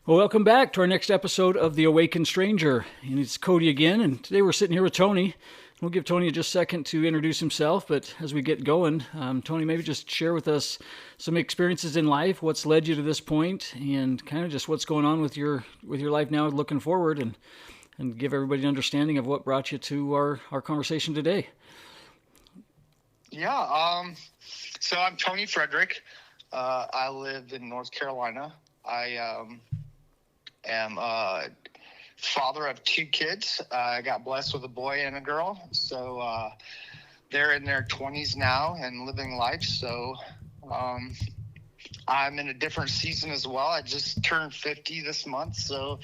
Well, welcome back to our next episode of The Awakened Stranger. And it's Cody again, and today we're sitting here with Tony. We'll give Tony just a second to introduce himself, but as we get going, Tony, maybe just share with us some experiences in life, what's led you to this point, and kind of just what's going on with your life now looking forward, and give everybody an understanding of what brought you to our conversation today. Yeah, so I'm Tony Frederick. I live in North Carolina. I am a father of two kids. I got blessed with a boy and a girl. So they're in their 20s now and living life. So I'm in a different season as well. I just turned 50 this month. So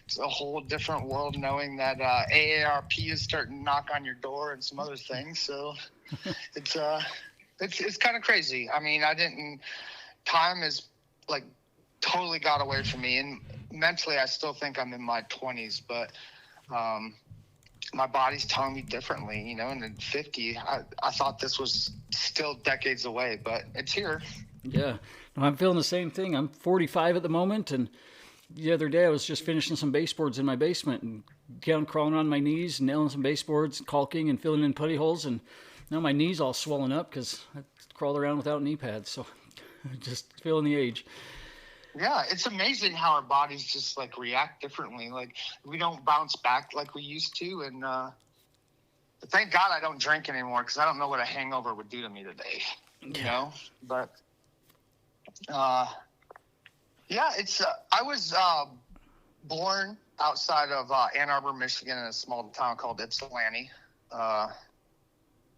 it's a whole different world knowing that AARP is starting to knock on your door and some other things. So it's kind of crazy. I mean, time is like totally got away from me, and mentally I still think I'm in my 20s, but my body's telling me differently, and at 50 I thought this was still decades away, but it's here. Yeah, no, I'm feeling the same thing. I'm 45 at the moment, and the other day I was just finishing some baseboards in my basement and crawling on my knees, nailing some baseboards, caulking and filling in putty holes, and now my knees all swollen up because I crawled around without knee pads, so just feeling the age. Yeah, it's amazing how our bodies just like react differently. Like we don't bounce back like we used to, and thank God I don't drink anymore because I don't know what a hangover would do to me today. But yeah, it's I was born outside of Ann Arbor, Michigan, in a small town called Ypsilanti.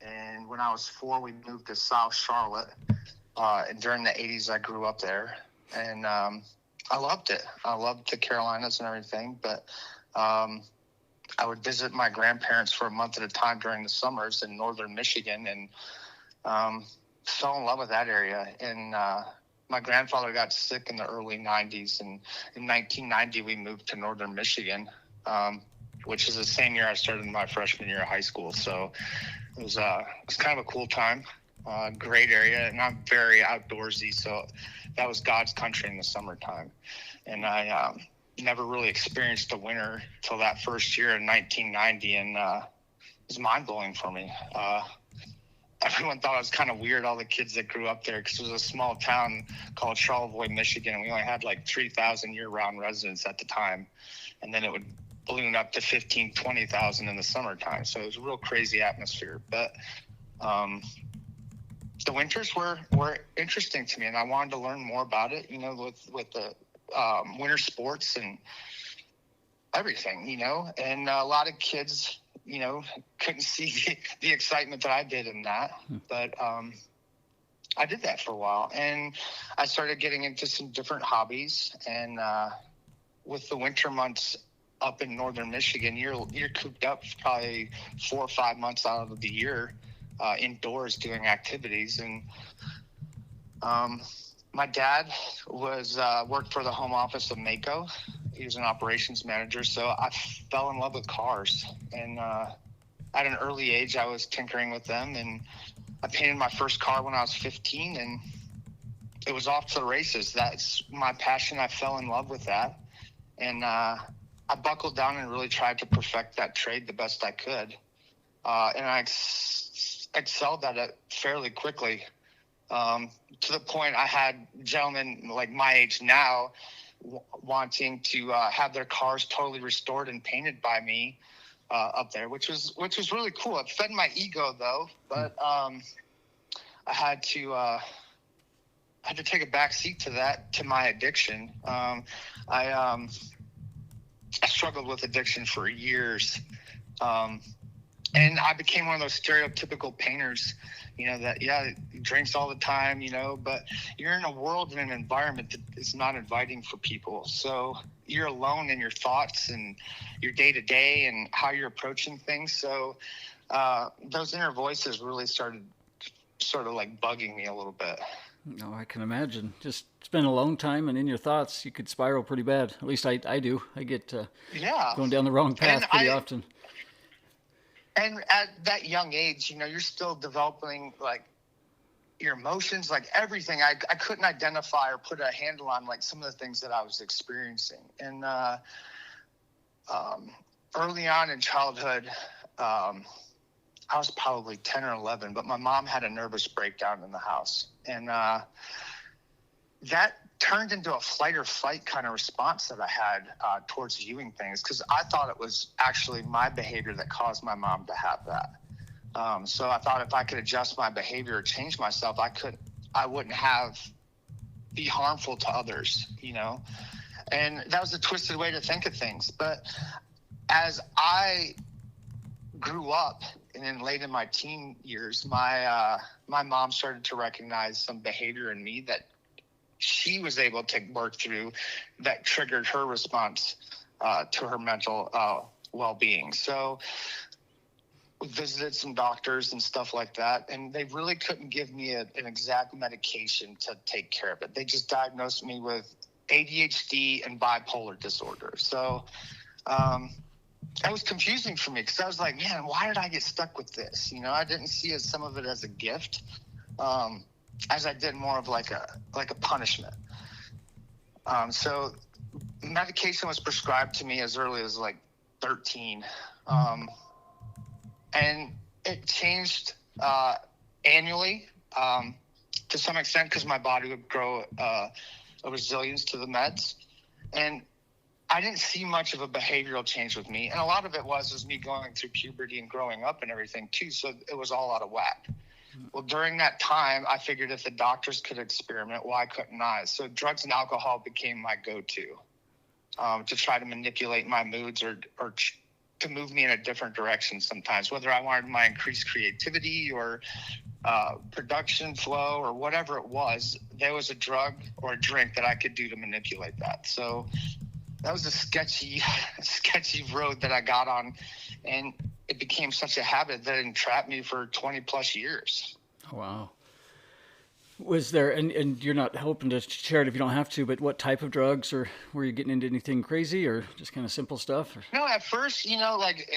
And when I was 4, we moved to South Charlotte. And during the 80s, I grew up there. And I loved it. I loved the Carolinas and everything. But I would visit my grandparents for a month at a time during the summers in northern Michigan, and fell in love with that area. And my grandfather got sick in the early 90s. And in 1990, we moved to northern Michigan, which is the same year I started my freshman year of high school. So it was kind of a cool time. Great area, and I'm very outdoorsy, so that was God's country in the summertime. And I never really experienced the winter till that first year in 1990, and it was mind-blowing for me. Everyone thought I was kind of weird, all the kids that grew up there, because it was a small town called Charlevoix, Michigan, and we only had like 3,000 year-round residents at the time, and then it would balloon up to 15, 20,000 in the summertime, so it was a real crazy atmosphere. But the winters were interesting to me, and I wanted to learn more about it, with the winter sports and everything, and a lot of kids, couldn't see the excitement that I did in that. But I did that for a while, and I started getting into some different hobbies. And with the winter months up in northern Michigan, you're cooped up probably 4 or 5 months out of the year, indoors doing activities. And my dad was worked for the home office of Mako. He was an operations manager, so I fell in love with cars. And at an early age, I was tinkering with them, and I painted my first car when I was 15, and it was off to the races. That's my passion. I fell in love with that, and I buckled down and really tried to perfect that trade the best I could. And I excelled at it fairly quickly, to the point I had gentlemen like my age now wanting to have their cars totally restored and painted by me up there, which was really cool. It fed my ego though, but I had to take a back seat to my addiction. I struggled with addiction for years. And I became one of those stereotypical painters, that, drinks all the time, but you're in a world and an environment that is not inviting for people. So you're alone in your thoughts and your day to day and how you're approaching things. So those inner voices really started sort of like bugging me a little bit. No, I can imagine. Just spend a long time and in your thoughts, you could spiral pretty bad. At least I do. I get going down the wrong path pretty often. And at that young age, you're still developing like your emotions, like everything. I couldn't identify or put a handle on like some of the things that I was experiencing. And early on in childhood, I was probably 10 or 11, but my mom had a nervous breakdown in the house. And that turned into a flight or fight kind of response that I had towards viewing things, because I thought it was actually my behavior that caused my mom to have that. So I thought if I could adjust my behavior or change myself, I wouldn't be harmful to others, you know? And that was a twisted way to think of things. But as I grew up and then late in my teen years, my mom started to recognize some behavior in me that she was able to work through that triggered her response to her mental well-being. So we visited some doctors and stuff like that, and they really couldn't give me an exact medication to take care of it. They just diagnosed me with ADHD and bipolar disorder. So that was confusing for me, because I was like, man, why did I get stuck with this? You know, I didn't see some of it as a gift, as I did more of like a punishment. So medication was prescribed to me as early as like 13. And it changed annually to some extent, because my body would grow a resilience to the meds. And I didn't see much of a behavioral change with me. And a lot of it was me going through puberty and growing up and everything too. So it was all out of whack. Well, during that time, I figured if the doctors could experiment, why couldn't I? So drugs and alcohol became my go-to to try to manipulate my moods or to move me in a different direction sometimes, whether I wanted my increased creativity or production flow or whatever it was. There was a drug or a drink that I could do to manipulate that. So that was a sketchy road that I got on, and it became such a habit that it entrapped me for 20 plus years. Wow. Was there, and you're not hoping to share it if you don't have to, but what type of drugs, or were you getting into anything crazy or just kind of simple stuff? Or? No, at first, you know, like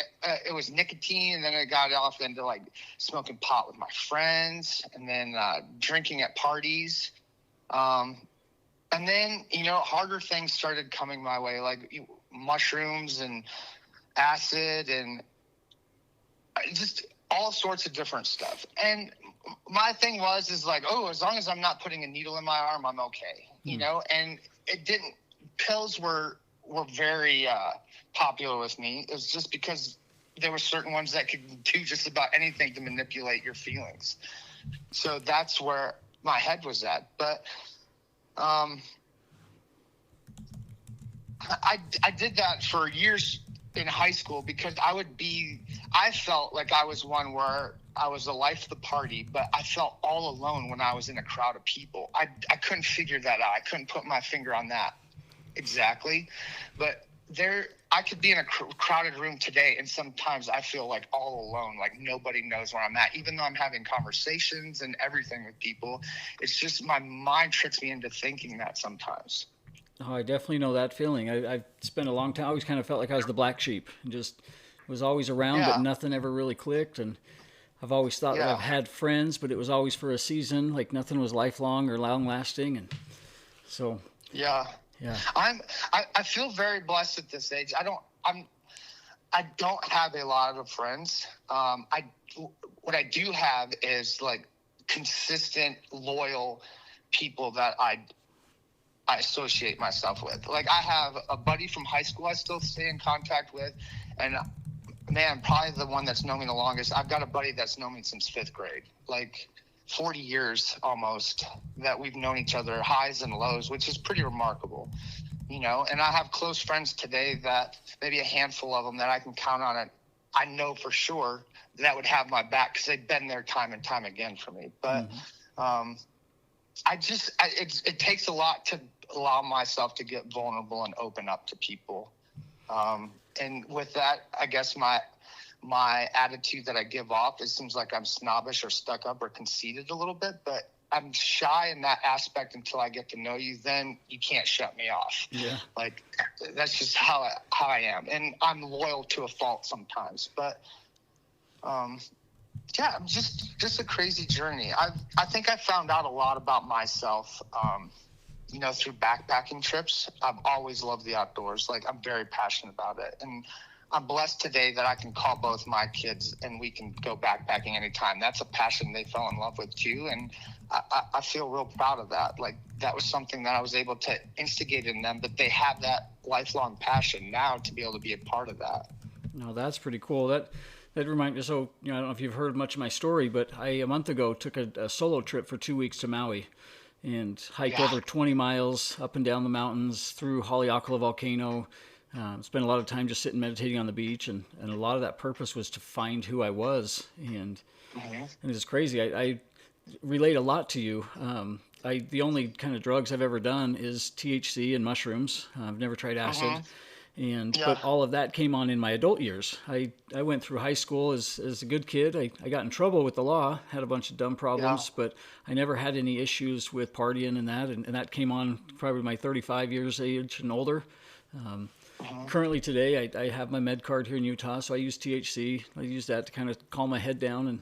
it was nicotine, and then I got off into like smoking pot with my friends, and then drinking at parties. And then, you know, harder things started coming my way, like mushrooms and acid and just all sorts of different stuff. And my thing is like, oh, as long as I'm not putting a needle in my arm, I'm okay, you know? And pills were very popular with me. It was just because there were certain ones that could do just about anything to manipulate your feelings. So that's where my head was at. But I did that for years in high school, because I felt like I was one where I was the life of the party, but I felt all alone when I was in a crowd of people. I couldn't figure that out. I couldn't put my finger on that exactly, but I could be in a crowded room today, and sometimes I feel like all alone, like nobody knows where I'm at, even though I'm having conversations and everything with people. It's just my mind tricks me into thinking that sometimes. Oh, I definitely know that feeling. I've spent a long time, I always kind of felt like I was the black sheep and just was always around, but nothing ever really clicked. And I've always thought that I've had friends, but it was always for a season, like nothing was lifelong or long lasting. And so, yeah. I feel very blessed at this age. I don't have a lot of friends. What I do have is like consistent, loyal people that I associate myself with. Like I have a buddy from high school I still stay in contact with, and man, probably the one that's known me the longest. I've got a buddy that's known me since 5th grade, like 40 years almost that we've known each other, highs and lows, which is pretty remarkable, you know. And I have close friends today that maybe a handful of them that I can count on it. I know for sure that would have my back, because they've been there time and time again for me. But it takes a lot to allow myself to get vulnerable and open up to people. And with that, I guess my attitude that I give off, it seems like I'm snobbish or stuck up or conceited a little bit, but I'm shy in that aspect until I get to know you. Then you can't shut me off. Yeah. Like that's just how I am. And I'm loyal to a fault sometimes, but Yeah, just a crazy journey. I think I found out a lot about myself, through backpacking trips. I've always loved the outdoors. Like, I'm very passionate about it. And I'm blessed today that I can call both my kids and we can go backpacking anytime. That's a passion they fell in love with too. And I feel real proud of that. Like, that was something that I was able to instigate in them, but they have that lifelong passion now to be able to be a part of that. No, that's pretty cool. That reminds me. So, I don't know if you've heard much of my story, but I a month ago took a solo trip for 2 weeks to Maui and hiked Yeah. over 20 miles up and down the mountains through Haleakala volcano. Spent a lot of time just sitting meditating on the beach, and a lot of that purpose was to find who I was. Hmm. And it's crazy. I relate a lot to you. The only kind of drugs I've ever done is THC and mushrooms. I've never tried acid. Hmm. But Yeah. all of that came on in my adult years. I went through high school as a good kid. I got in trouble with the law, had a bunch of dumb Yeah. problems, but I never had any issues with partying and that came on probably my 35 years age and older. Um, Hmm. Currently today, I have my med card here in Utah, so I use THC. I use that to kind of calm my head down, and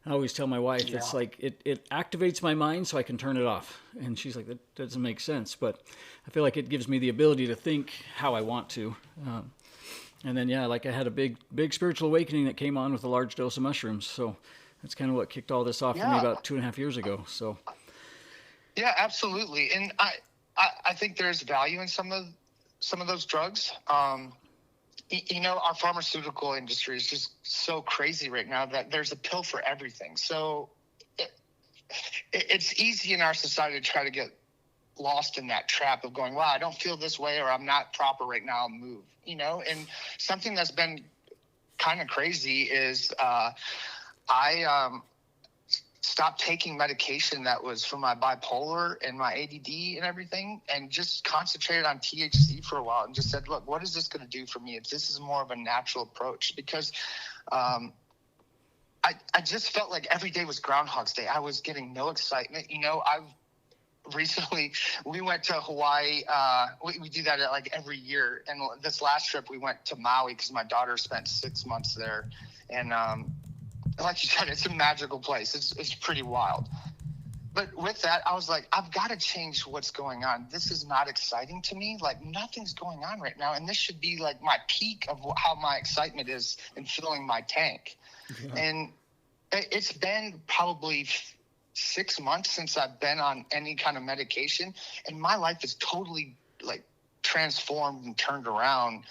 I always tell my wife Yeah. it's like it activates my mind so I can turn it off. And she's like, that doesn't make sense, but I feel like it gives me the ability to think how I want to. And then yeah, like I had a big spiritual awakening that came on with a large dose of mushrooms. So that's kind of what kicked all this off for me Yeah. about 2.5 years ago. So Yeah, absolutely. And I think there's value in some of those drugs. Our pharmaceutical industry is just so crazy right now that there's a pill for everything. So it's easy in our society to try to get lost in that trap of going, wow, I don't feel this way, or I'm not proper right now, I'll move, and something that's been kind of crazy is I stopped taking medication that was for my bipolar and my ADD and everything, and just concentrated on THC for a while and just said, look, what is this going to do for me if this is more of a natural approach? Because I just felt like every day was Groundhog's Day. I was getting no excitement. I've recently, we went to Hawaii. We do that like every year. And this last trip we went to Maui because my daughter spent 6 months there. And like you said, it's a magical place. It's pretty wild. But with that, I was like, I've got to change what's going on. This is not exciting to me. Like, nothing's going on right now. And this should be like my peak of how my excitement is in filling my tank. yeah, And it's been probably 6 months since I've been on any kind of medication. And my life is totally like transformed and turned around.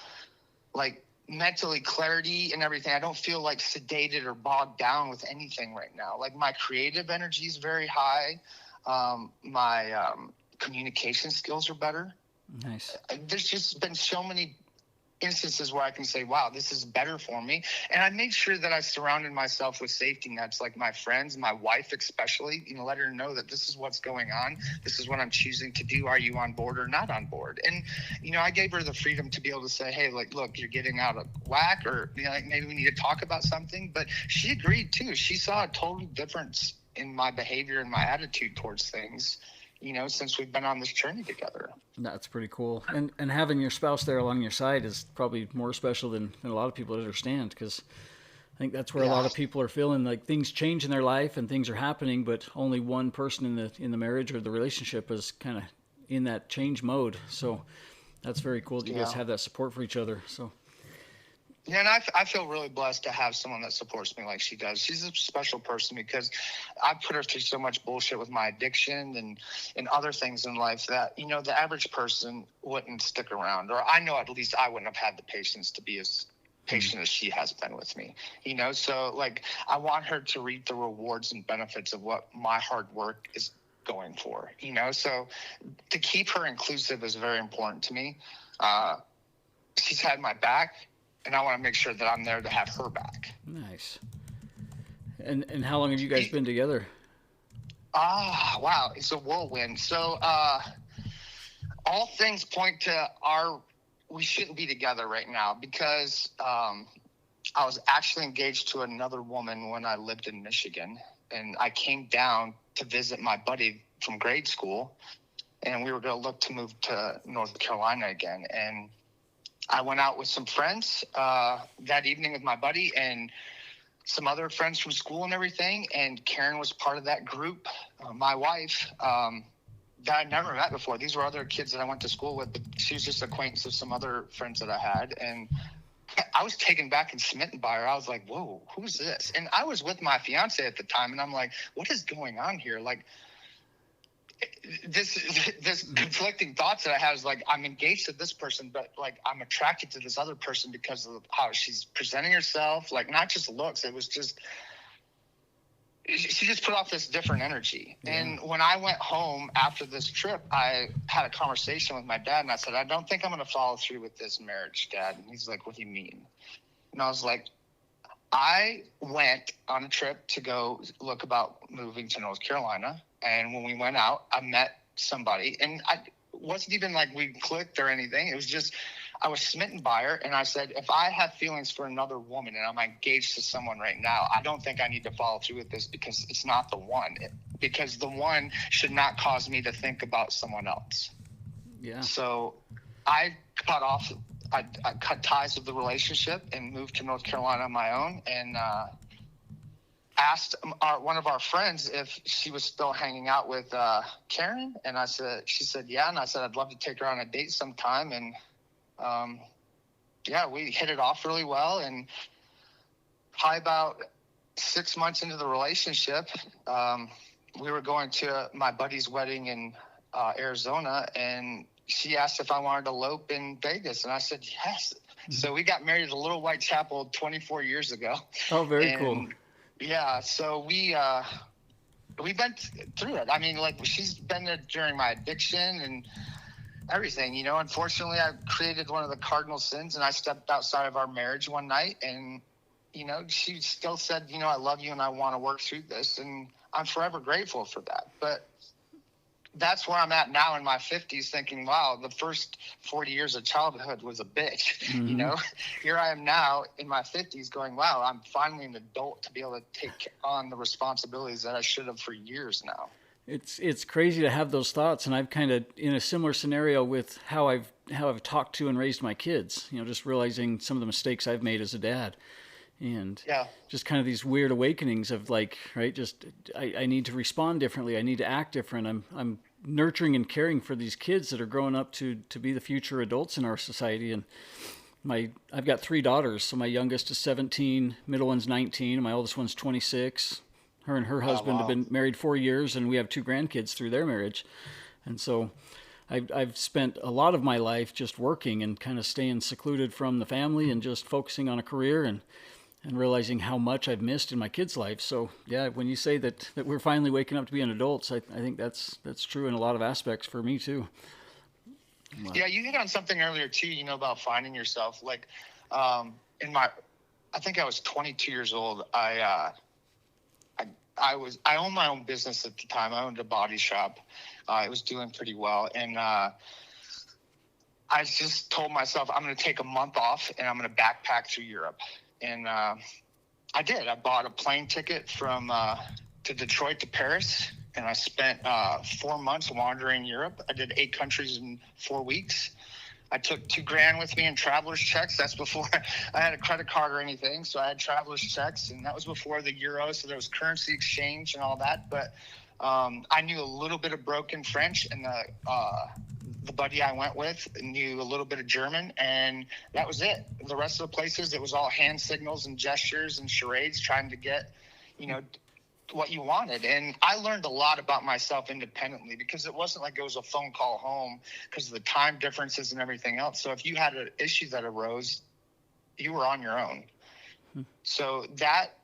Like, mentally, clarity and everything. I don't feel like sedated or bogged down with anything right now. Like, my creative energy is very high. My communication skills are better. nice. There's just been so many instances where I can say, wow, this is better for me. And I made sure that I surrounded myself with safety nets, like my friends, my wife especially, let her know that this is what's going on. This is what I'm choosing to do. Are you on board or not on board? And, I gave her the freedom to be able to say, hey, like, look, you're getting out of whack, or, like, maybe we need to talk about something. But she agreed too. She saw a total difference in my behavior and my attitude towards things, since we've been on this journey together. That's pretty cool. And having your spouse there along your side is probably more special than a lot of people understand, because I think that's where a lot Yeah. of people are feeling like things change in their life and things are happening, but only one person in the marriage or the relationship is kind of in that change mode. So that's very cool that you guys Yeah. have that support for each other. So Yeah, and I feel really blessed to have someone that supports me like she does. She's a special person because I put her through so much bullshit with my addiction and other things in life that, the average person wouldn't stick around. Or I know at least I wouldn't have had the patience to be as patient as she has been with me. So, like, I want her to reap the rewards and benefits of what my hard work is going for, So to keep her inclusive is very important to me. She's had my back, and I want to make sure that I'm there to have her back. nice. And how long have you guys been together? Wow, it's a whirlwind. So all things point to we shouldn't be together right now because I was actually engaged to another woman when I lived in Michigan, and I came down to visit my buddy from grade school, and we were going to look to move to North Carolina again. And I went out with some friends that evening with my buddy and some other friends from school and everything. And Karen was part of that group. My wife, that I'd never met before. These were other kids that I went to school with, but she was just an acquaintance of some other friends that I had. And I was taken back and smitten by her. I was like, whoa, who's this? And I was with my fiance at the time, and I'm like, what is going on here? Like, this conflicting thoughts that I have is like, I'm engaged to this person, but like I'm attracted to this other person because of how she's presenting herself. Like, not just looks. It was just, she just put off this different energy. Yeah. And when I went home after this trip, I had a conversation with my dad, and I said, I don't think I'm going to follow through with this marriage, Dad. And he's like, what do you mean? And I was like, I went on a trip to go look about moving to North Carolina. And when we went out, I met somebody, and I wasn't even like we clicked or anything. It was just, I was smitten by her. And I said, if I have feelings for another woman and I'm engaged to someone right now, I don't think I need to follow through with this because it's not the one. Because the one should not cause me to think about someone else. Yeah. So I cut ties with the relationship and moved to North Carolina on my own, and asked one of our friends if she was still hanging out with Karen. And she said, yeah. And I said, I'd love to take her on a date sometime. And we hit it off really well. And probably about 6 months into the relationship, we were going to my buddy's wedding in Arizona, and she asked if I wanted to elope in Vegas. And I said, yes. Mm-hmm. So we got married at a little white chapel 24 years ago. Oh, very cool. Yeah, so we've been through it. I mean, like, she's been there during my addiction and everything, you know. Unfortunately, I created one of the cardinal sins, and I stepped outside of our marriage one night, and, you know, she still said, you know, I love you and I want to work through this, and I'm forever grateful for that. But that's where I'm at now in my 50s, thinking, wow, the first 40 years of childhood was a bitch. Mm-hmm. You know, here I am now in my 50s going, wow, I'm finally an adult to be able to take on the responsibilities that I should have for years now. It's crazy to have those thoughts. And I've kind of in a similar scenario with how I've talked to and raised my kids, you know, just realizing some of the mistakes I've made as a dad. And just kind of these weird awakenings of like, right, just I need to respond differently. I need to act different. I'm nurturing and caring for these kids that are growing up to be the future adults in our society. And I've got 3 daughters. So my youngest is 17, middle one's 19, and my oldest one's 26. Her and her husband have been married 4 years, and we have 2 grandkids through their marriage. And so I've spent a lot of my life just working and kind of staying secluded from the family and just focusing on a career and realizing how much I've missed in my kids' life. So yeah, when you say that we're finally waking up to being adults, I think that's true in a lot of aspects for me too. Wow. Yeah, you hit on something earlier too, you know, about finding yourself. Like, I think I was 22 years old. I owned my own business at the time. I owned a body shop. It was doing pretty well. And I just told myself, I'm going to take a month off and I'm going to backpack through Europe. And I did. I bought a plane ticket from to Detroit to Paris, and I spent 4 months wandering Europe. I did 8 countries in 4 weeks. I took $2,000 with me in traveler's checks. That's before I had a credit card or anything. So I had traveler's checks, and that was before the euro. So there was currency exchange and all that. But I knew a little bit of broken French, and the buddy I went with knew a little bit of German, and that was it. The rest of the places, it was all hand signals and gestures and charades trying to get, you know, what you wanted. And I learned a lot about myself independently because it wasn't like it was a phone call home because of the time differences and everything else. So if you had an issue that arose, you were on your own. So that,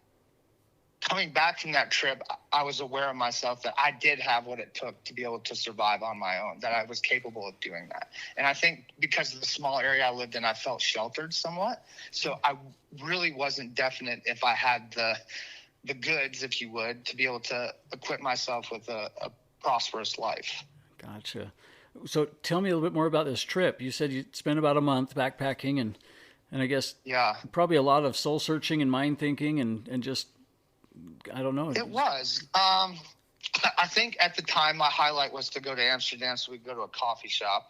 coming back from that trip, I was aware of myself that I did have what it took to be able to survive on my own, that I was capable of doing that. And I think because of the small area I lived in, I felt sheltered somewhat. So I really wasn't definite if I had the goods, if you would, to be able to equip myself with a prosperous life. Gotcha. So tell me a little bit more about this trip. You said you spent about a month backpacking and I guess probably a lot of soul searching and mind thinking and just, I don't know. It was. I think at the time my highlight was to go to Amsterdam so we could go to a coffee shop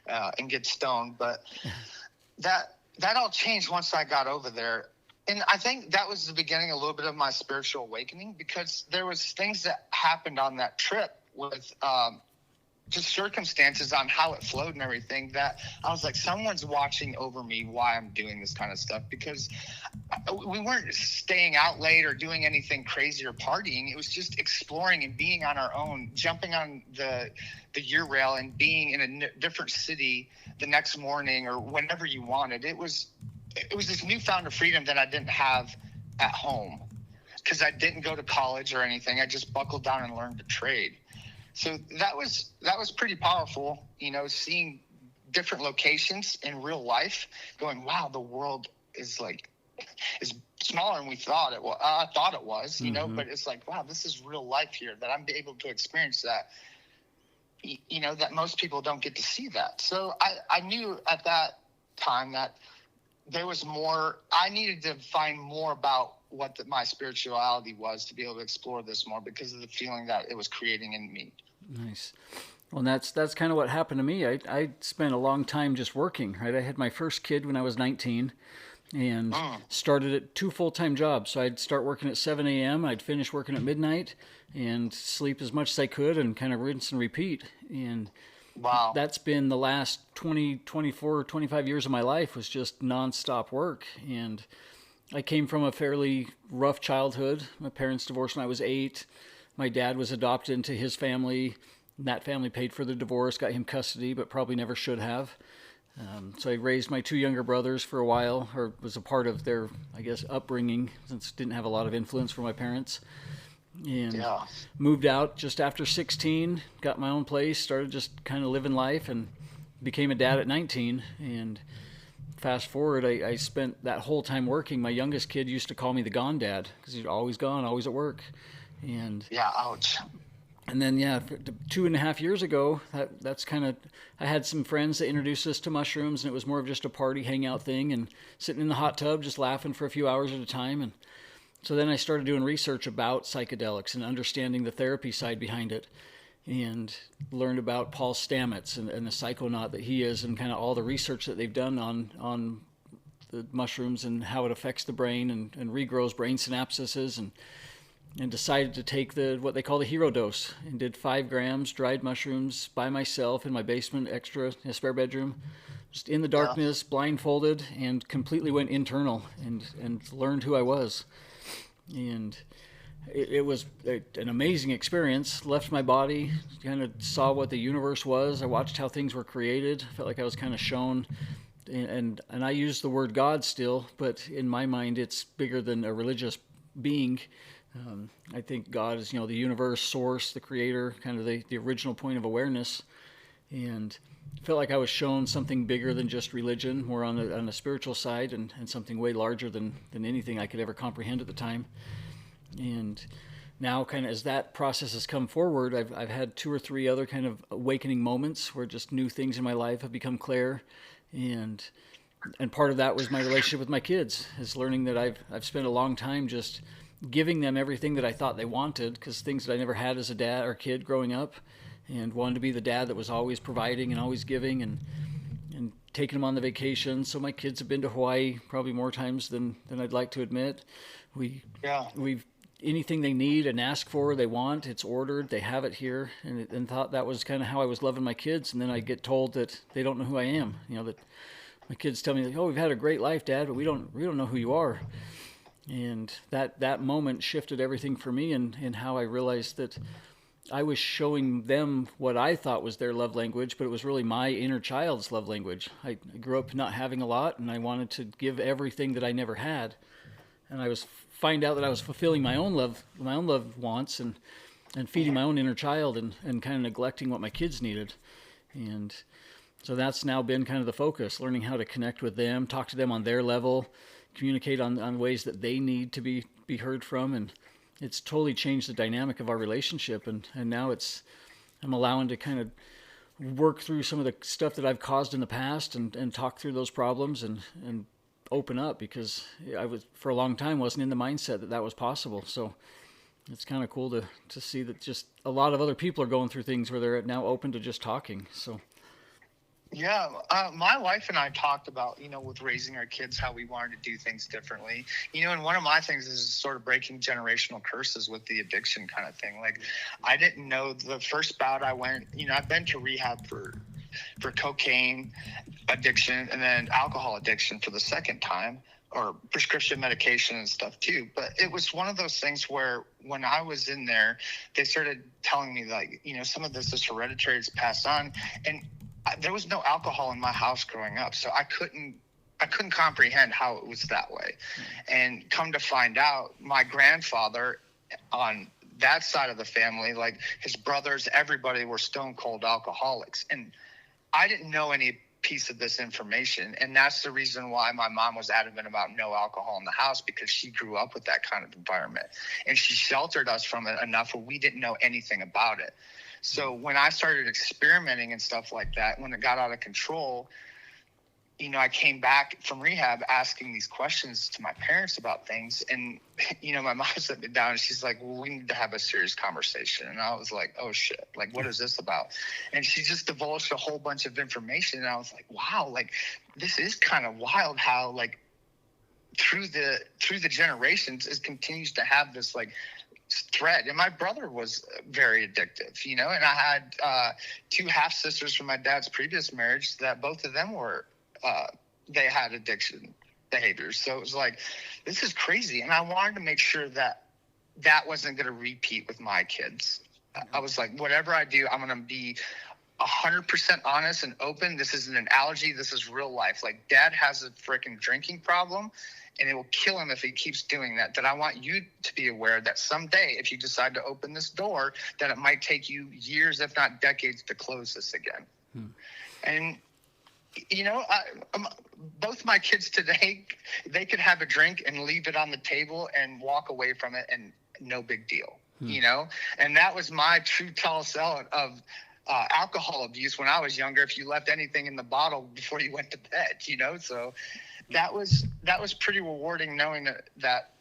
and get stoned. But that all changed once I got over there. And I think that was the beginning a little bit of my spiritual awakening, because there was things that happened on that trip with just circumstances on how it flowed and everything, that I was like, someone's watching over me while I'm doing this kind of stuff, because we weren't staying out late or doing anything crazy or partying. It was just exploring and being on our own, jumping on the year rail and being in a different city the next morning or whenever you wanted. It was this newfound freedom that I didn't have at home, because I didn't go to college or anything. I just buckled down and learned to trade. So that was pretty powerful, seeing different locations in real life, going, wow, the world is smaller than we thought it was. I thought it was, but it's like, wow, this is real life here, that I'm able to experience that, that most people don't get to see that. So I knew at that time that there was more. I needed to find more about what my spirituality was, to be able to explore this more, because of the feeling that it was creating in me. Nice. Well, that's kind of what happened to me. I spent a long time just working, right? I had my first kid when I was 19 and started at 2 full-time jobs. So I'd start working at 7 a.m., I'd finish working at midnight and sleep as much as I could and kind of rinse and repeat. And wow, that's been the last 20, 24, 25 years of my life, was just nonstop work. And I came from a fairly rough childhood. My parents divorced when I was 8. My dad was adopted into his family. That family paid for the divorce, got him custody, but probably never should have. So I raised my 2 younger brothers for a while, or was a part of their, I guess, upbringing, since didn't have a lot of influence from my parents. And moved out just after 16, got my own place, started just kind of living life, and became a dad at 19. And fast forward, I spent that whole time working. My youngest kid used to call me the gone dad, because he's always gone, always at work. And ouch. And then 2.5 years ago, that's kind of, I had some friends that introduced us to mushrooms, and it was more of just a party hangout thing, and sitting in the hot tub just laughing for a few hours at a time. And so then I started doing research about psychedelics and understanding the therapy side behind it, and learned about Paul Stamets and the psychonaut that he is, and kind of all the research that they've done on the mushrooms and how it affects the brain and regrows brain synapses, and decided to take what they call the hero dose, and did 5 grams dried mushrooms by myself in my basement, in a spare bedroom, just in the darkness, blindfolded, and completely went internal and learned who I was. And it was an amazing experience. Left my body, kind of saw what the universe was. I watched how things were created. Felt like I was kind of shown, and I use the word God still, but in my mind it's bigger than a religious being. I think God is, the universe, source, the creator, kind of the original point of awareness. And felt like I was shown something bigger than just religion, more on the spiritual side, and something way larger than anything I could ever comprehend at the time. And now, kind of as that process has come forward, I've had 2 or 3 other kind of awakening moments where just new things in my life have become clear. And part of that was my relationship with my kids, is learning that I've spent a long time just giving them everything that I thought they wanted, because things that I never had as a dad or kid growing up, and wanted to be the dad that was always providing and always giving, and taking them on the vacation. So my kids have been to Hawaii probably more times than I'd like to admit. We've anything they need and ask for, they want, it's ordered, they have it here, and thought that was kind of how I was loving my kids. And then I get told that they don't know who I am. That my kids tell me, "Oh, we've had a great life, Dad, but we don't know who you are." And that moment shifted everything for me, and how I realized that I was showing them what I thought was their love language, but it was really my inner child's love language. I grew up not having a lot, and I wanted to give everything that I never had. And I find out that I was fulfilling my own love wants, and feeding my own inner child, and kind of neglecting what my kids needed. And so that's now been kind of the focus, learning how to connect with them, talk to them on their level, communicate on ways that they need to be heard from. And it's totally changed the dynamic of our relationship. And now I'm allowing to kind of work through some of the stuff that I've caused in the past, and talk through those problems, and open up, because I was, for a long time, wasn't in the mindset that was possible. So it's kind of cool to see that just a lot of other people are going through things where they're now open to just talking. So Yeah, my wife and I talked about, with raising our kids, how we wanted to do things differently. And one of my things is sort of breaking generational curses with the addiction kind of thing. Like, I didn't know the first bout I went, I've been to rehab for cocaine addiction and then alcohol addiction for the second time, or prescription medication and stuff too. But it was one of those things where when I was in there, they started telling me, like, some of this is hereditary, it's passed on. And there was no alcohol in my house growing up, so I couldn't comprehend how it was that way. And come to find out, my grandfather on that side of the family, like his brothers, everybody were stone cold alcoholics. And I didn't know any piece of this information. And that's the reason why my mom was adamant about no alcohol in the house, because she grew up with that kind of environment. And she sheltered us from it enough where we didn't know anything about it. So when I started experimenting and stuff like that, when it got out of control, I came back from rehab asking these questions to my parents about things. And, my mom set me down and she's like, well, we need to have a serious conversation. And I was like, oh shit, like, what is this about? And she just divulged a whole bunch of information. And I was like, wow, like, this is kind of wild how, like, through the generations, it continues to have this, like, thread. And my brother was very addictive, and I had 2 half sisters from my dad's previous marriage that both of them were they had addiction behaviors. So it was like, this is crazy. And I wanted to make sure that wasn't going to repeat with my kids. I was like, whatever I do, I'm going to be 100% honest and open. This isn't an allergy. This is real life. Like, dad has a freaking drinking problem, and it will kill him if he keeps doing that. That I want you to be aware that someday, if you decide to open this door, that it might take you years, if not decades, to close this again. And, both my kids today, they could have a drink and leave it on the table and walk away from it, and no big deal, And that was my true tell of alcohol abuse when I was younger. If you left anything in the bottle before you went to bed, so that was pretty rewarding, knowing that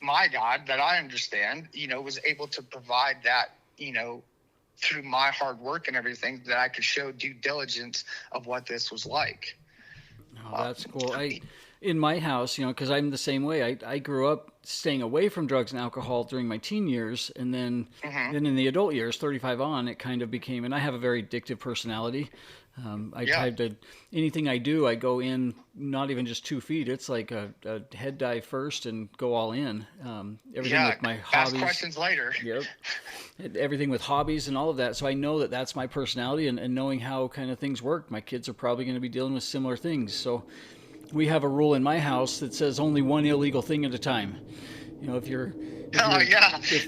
my God, that I understand, was able to provide that, through my hard work and everything, that I could show due diligence of what this was like. Oh, that's cool. In my house, because I'm the same way. I grew up staying away from drugs and alcohol during my teen years, and then in the adult years, 35 on, it kind of became. And I have a very addictive personality. I tried to anything I do, I go in not even just 2 feet. It's like a head dive first and go all in. Everything with my hobbies. Ask questions later. Yep. Everything with hobbies and all of that. So I know that that's my personality, and knowing how kind of things work, my kids are probably going to be dealing with similar things. So we have a rule in my house that says only one illegal thing at a time. If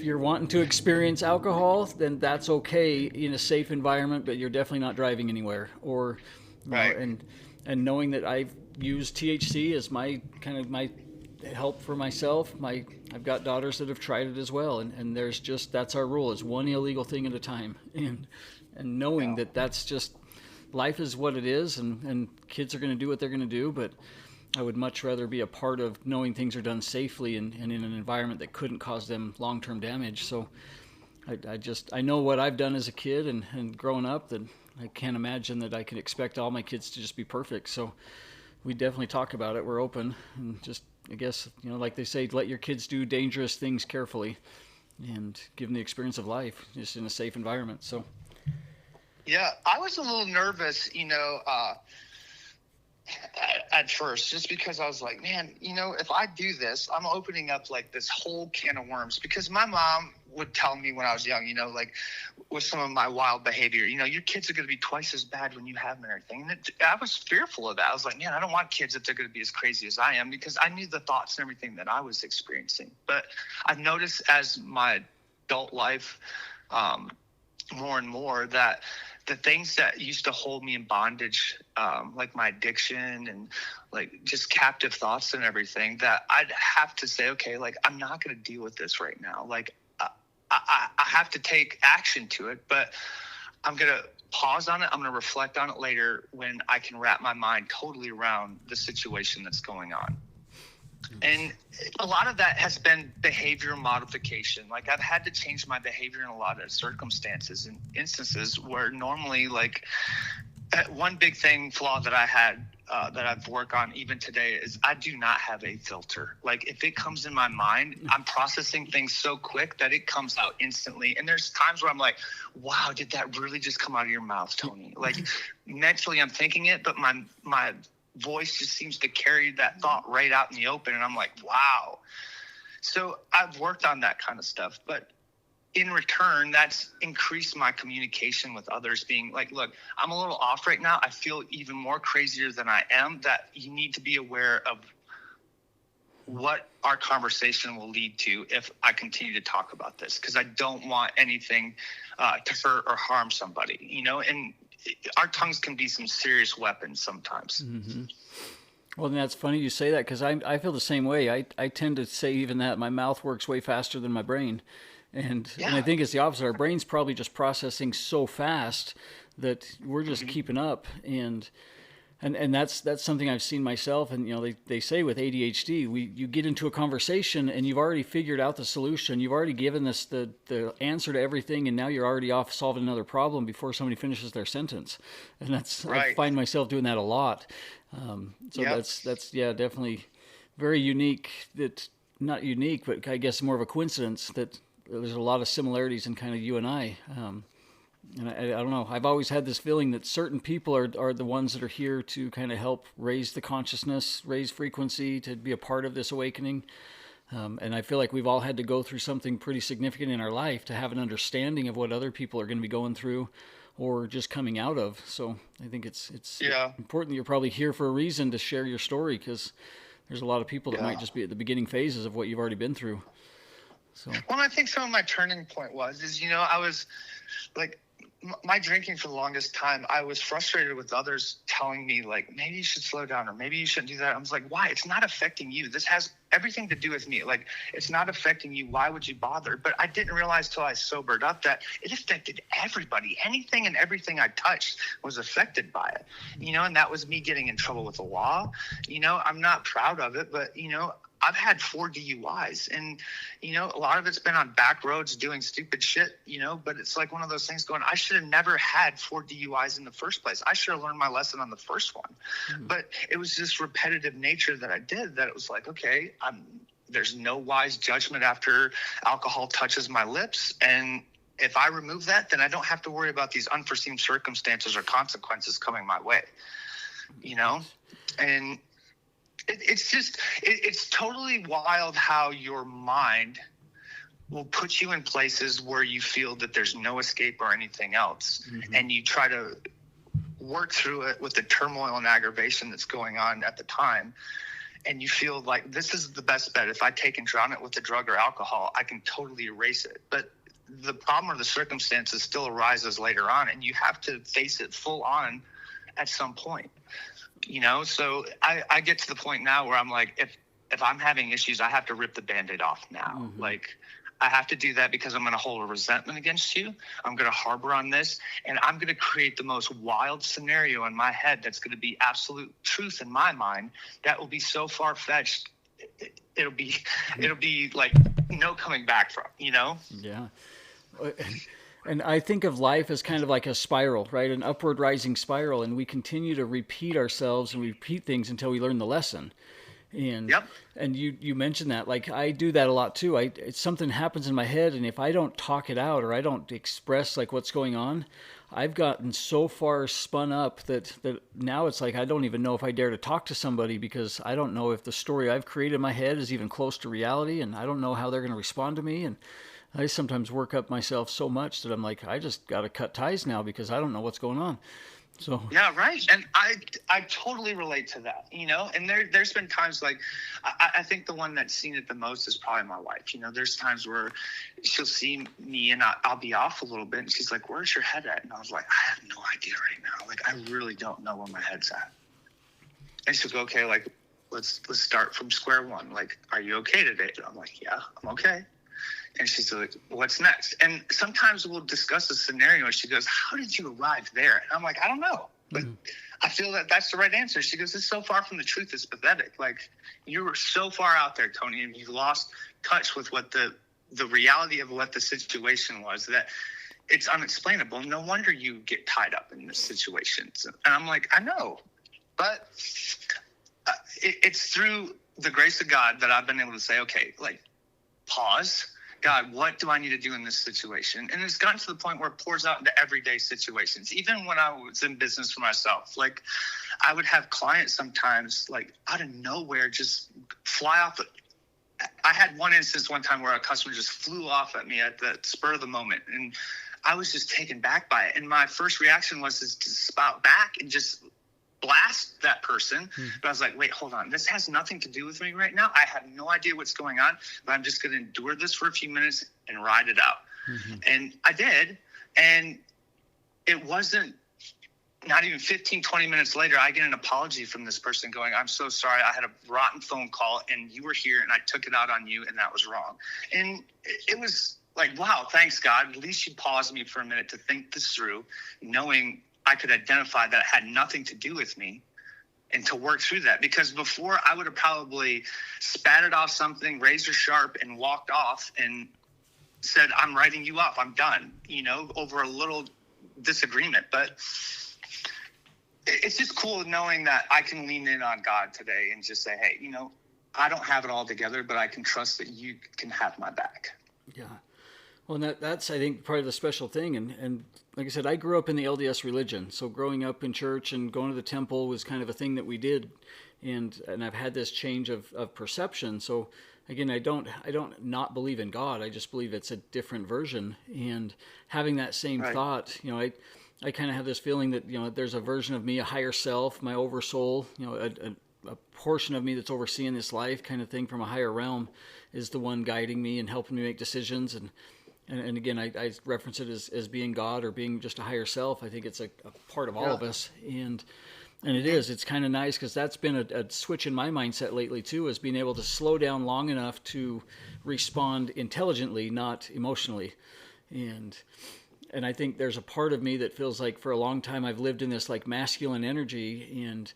you're wanting to experience alcohol, then that's okay in a safe environment, but you're definitely not driving anywhere. Or, right. And knowing that I've used THC as my kind of my help for myself. I've got daughters that have tried it as well, and that's our rule: is one illegal thing at a time, and knowing that that's just life is what it is, and kids are going to do what they're going to do, but I would much rather be a part of knowing things are done safely and in an environment that couldn't cause them long-term damage. So I know what I've done as a kid and growing up, that I can't imagine that I could expect all my kids to just be perfect. So we definitely talk about it. We're open, and just, I guess, like they say, let your kids do dangerous things carefully and give them the experience of life just in a safe environment. So. Yeah, I was a little nervous, at first, just because I was like, man, if I do this, I'm opening up like this whole can of worms. Because my mom would tell me when I was young, like with some of my wild behavior, your kids are going to be twice as bad when you have them and everything. And I was fearful of that. I was like, man, I don't want kids that they're going to be as crazy as I am, because I knew the thoughts and everything that I was experiencing. But I've noticed as my adult life, more and more, that the things that used to hold me in bondage, like my addiction and like just captive thoughts and everything, that I'd have to say, okay, like, I'm not going to deal with this right now. Like, I have to take action to it, but I'm going to pause on it. I'm going to reflect on it later when I can wrap my mind totally around the situation that's going on. And a lot of that has been behavior modification. Like, I've had to change my behavior in a lot of circumstances and instances where normally, like, One big flaw that I had that I've worked on even today is I do not have a filter. Like if it comes in my mind, I'm processing things so quick that it comes out instantly. And there's times where I'm like, wow, did that really just come out of your mouth, Tony? Like mentally I'm thinking it, but my voice just seems to carry that thought right out in the open. And I'm like, wow. So I've worked on that kind of stuff, but in return, that's increased my communication with others, being like, look, I'm a little off right now. I feel even more crazier than I am, that you need to be aware of what our conversation will lead to if I continue to talk about this, because I don't want anything to hurt or harm somebody, and our tongues can be some serious weapons sometimes. Mm-hmm. Well, and that's funny you say that, because I feel the same way. I tend to say even that my mouth works way faster than my brain. And I think it's the opposite. Our brain's probably just processing so fast that we're just keeping up. And that's something I've seen myself. And, they say with ADHD, you get into a conversation and you've already figured out the solution. You've already given this the answer to everything. And now you're already off solving another problem before somebody finishes their sentence. And that's, right. I find myself doing that a lot. That's definitely very unique. Not unique, but I guess more of a coincidence that there's a lot of similarities in kind of you and I. And I don't know. I've always had this feeling that certain people are the ones that are here to kind of help raise the consciousness, raise frequency, to be a part of this awakening. And I feel like we've all had to go through something pretty significant in our life to have an understanding of what other people are going to be going through or just coming out of. So I think it's important that you're probably here for a reason to share your story, because there's a lot of people that might just be at the beginning phases of what you've already been through. So. Well, I think some of my turning point is, I was like, my drinking for the longest time, I was frustrated with others telling me, like, maybe you should slow down or maybe you shouldn't do that. I was like, why? It's not affecting you. This has everything to do with me. Like, it's not affecting you. Why would you bother? But I didn't realize till I sobered up that it affected everybody. Anything and everything I touched was affected by it, and that was me getting in trouble with the law. I'm not proud of it, but, I've had 4 DUIs, and, a lot of it's been on back roads doing stupid shit, but it's like one of those things going, I should have never had 4 DUIs in the first place. I should have learned my lesson on the first one. Mm-hmm. But it was this repetitive nature that I did, that it was like, okay, there's no wise judgment after alcohol touches my lips. And if I remove that, then I don't have to worry about these unforeseen circumstances or consequences coming my way, and it's totally wild how your mind will put you in places where you feel that there's no escape or anything else. Mm-hmm. And you try to work through it with the turmoil and aggravation that's going on at the time. And you feel like this is the best bet. If I take and drown it with a drug or alcohol, I can totally erase it. But the problem or the circumstances still arises later on, and you have to face it full on at some point. So I get to the point now where I'm like, if I'm having issues, I have to rip the Band-Aid off now. Mm-hmm. Like, I have to do that because I'm going to hold a resentment against you. I'm going to harbor on this, and I'm going to create the most wild scenario in my head that's going to be absolute truth in my mind that will be so far-fetched. It'll be like no coming back from, Yeah. And I think of life as kind of like a spiral, right? An upward rising spiral. And we continue to repeat ourselves and repeat things until we learn the lesson. And and you mentioned that, like, I do that a lot too. Something happens in my head, and if I don't talk it out or I don't express like what's going on, I've gotten so far spun up that now it's like I don't even know if I dare to talk to somebody, because I don't know if the story I've created in my head is even close to reality, and I don't know how they're going to respond to me. And I sometimes work up myself so much that I'm like, I just got to cut ties now because I don't know what's going on. So yeah, right. And I totally relate to that, and there's been times like, I think the one that's seen it the most is probably my wife. There's times where she'll see me and I'll be off a little bit, and she's like, where's your head at? And I was like, I have no idea right now. Like, I really don't know where my head's at. And she'll go, okay, like, let's start from square one. Like, are you okay today? And I'm like, yeah, I'm okay. And she's like, what's next? And sometimes we'll discuss a scenario, and she goes, how did you arrive there? And I'm like, I don't know. But I feel that that's the right answer. She goes, it's so far from the truth. It's pathetic. Like, you were so far out there, Tony, and you lost touch with what the reality of what the situation was, that it's unexplainable. No wonder you get tied up in this situation. And I'm like, I know, but it's through the grace of God that I've been able to say, okay, like, pause. God, what do I need to do in this situation? And it's gotten to the point where it pours out into everyday situations. Even when I was in business for myself, like, I would have clients sometimes, like, out of nowhere, just fly off. I had one instance one time where a customer just flew off at me at the spur of the moment, and I was just taken back by it. And my first reaction was to spout back and just blast that person. But I was like, wait, hold on. This has nothing to do with me right now. I have no idea what's going on, but I'm just going to endure this for a few minutes and ride it out. And I did. And it wasn't not even 15, 20 minutes later, I get an apology from this person going, I'm so sorry. I had a rotten phone call and you were here and I took it out on you and that was wrong. And it was like, wow, thanks God. At least you paused me for a minute to think this through, knowing I could identify that it had nothing to do with me and to work through that. Because before, I would have probably spatted off something razor sharp and walked off and said, I'm writing you off. I'm done, over a little disagreement. But it's just cool knowing that I can lean in on God today and just say, hey, I don't have it all together, but I can trust that you can have my back. Yeah. Well, and that's, I think, part of the special thing. And like I said, I grew up in the LDS religion. So growing up in church and going to the temple was kind of a thing that we did. And I've had this change of perception. So again, I don't not believe in God. I just believe it's a different version. And having that same thought, I kind of have this feeling that, there's a version of me, a higher self, my oversoul, a portion of me that's overseeing this life kind of thing from a higher realm is the one guiding me and helping me make decisions. And again, I reference it as being God or being just a higher self. I think it's a part of all of us. And it is. It's kind of nice because that's been a switch in my mindset lately too, is being able to slow down long enough to respond intelligently, not emotionally. And I think there's a part of me that feels like for a long time I've lived in this like masculine energy and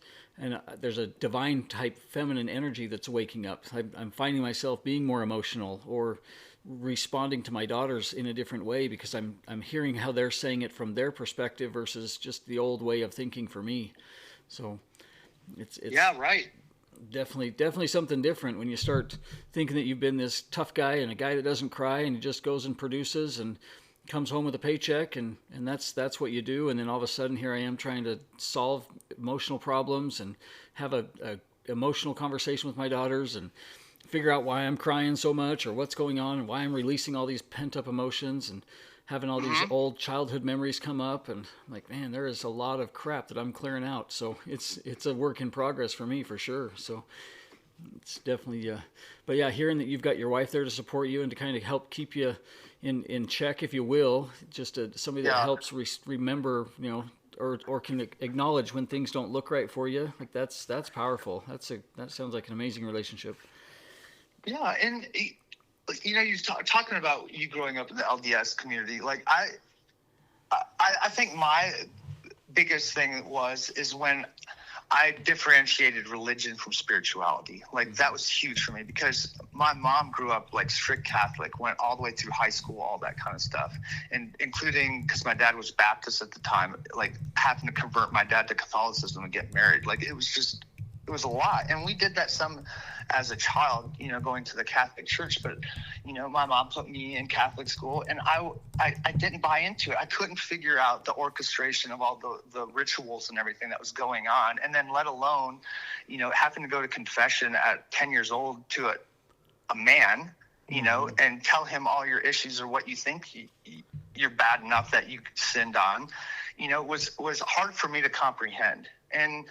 there's a divine type feminine energy that's waking up. I'm finding myself being more emotional or responding to my daughters in a different way because I'm hearing how they're saying it from their perspective versus just the old way of thinking for me. So it's yeah, right. Definitely something different when you start thinking that you've been this tough guy and a guy that doesn't cry and he just goes and produces and comes home with a paycheck and that's what you do. And then all of a sudden here I am trying to solve emotional problems and have a emotional conversation with my daughters and figure out why I'm crying so much or what's going on and why I'm releasing all these pent up emotions and having all these old childhood memories come up. And I'm like, man, there is a lot of crap that I'm clearing out. So it's a work in progress for me for sure. So it's definitely, but yeah, hearing that you've got your wife there to support you and to kind of help keep you in check, if you will, just somebody that helps remember, or can acknowledge when things don't look right for you. Like that's powerful. That sounds like an amazing relationship. Yeah. And you're talking about you growing up in the LDS community. Like I think my biggest thing is when I differentiated religion from spirituality. Like that was huge for me because my mom grew up like strict Catholic, went all the way through high school, all that kind of stuff. And including because my dad was Baptist at the time, like having to convert my dad to Catholicism and get married. Like it was a lot. And we did that some as a child, going to the Catholic church. But, my mom put me in Catholic school and I didn't buy into it. I couldn't figure out the orchestration of all the rituals and everything that was going on. And then let alone, having to go to confession at 10 years old to a man, and tell him all your issues or what you think you're bad enough that you sinned on, was hard for me to comprehend. And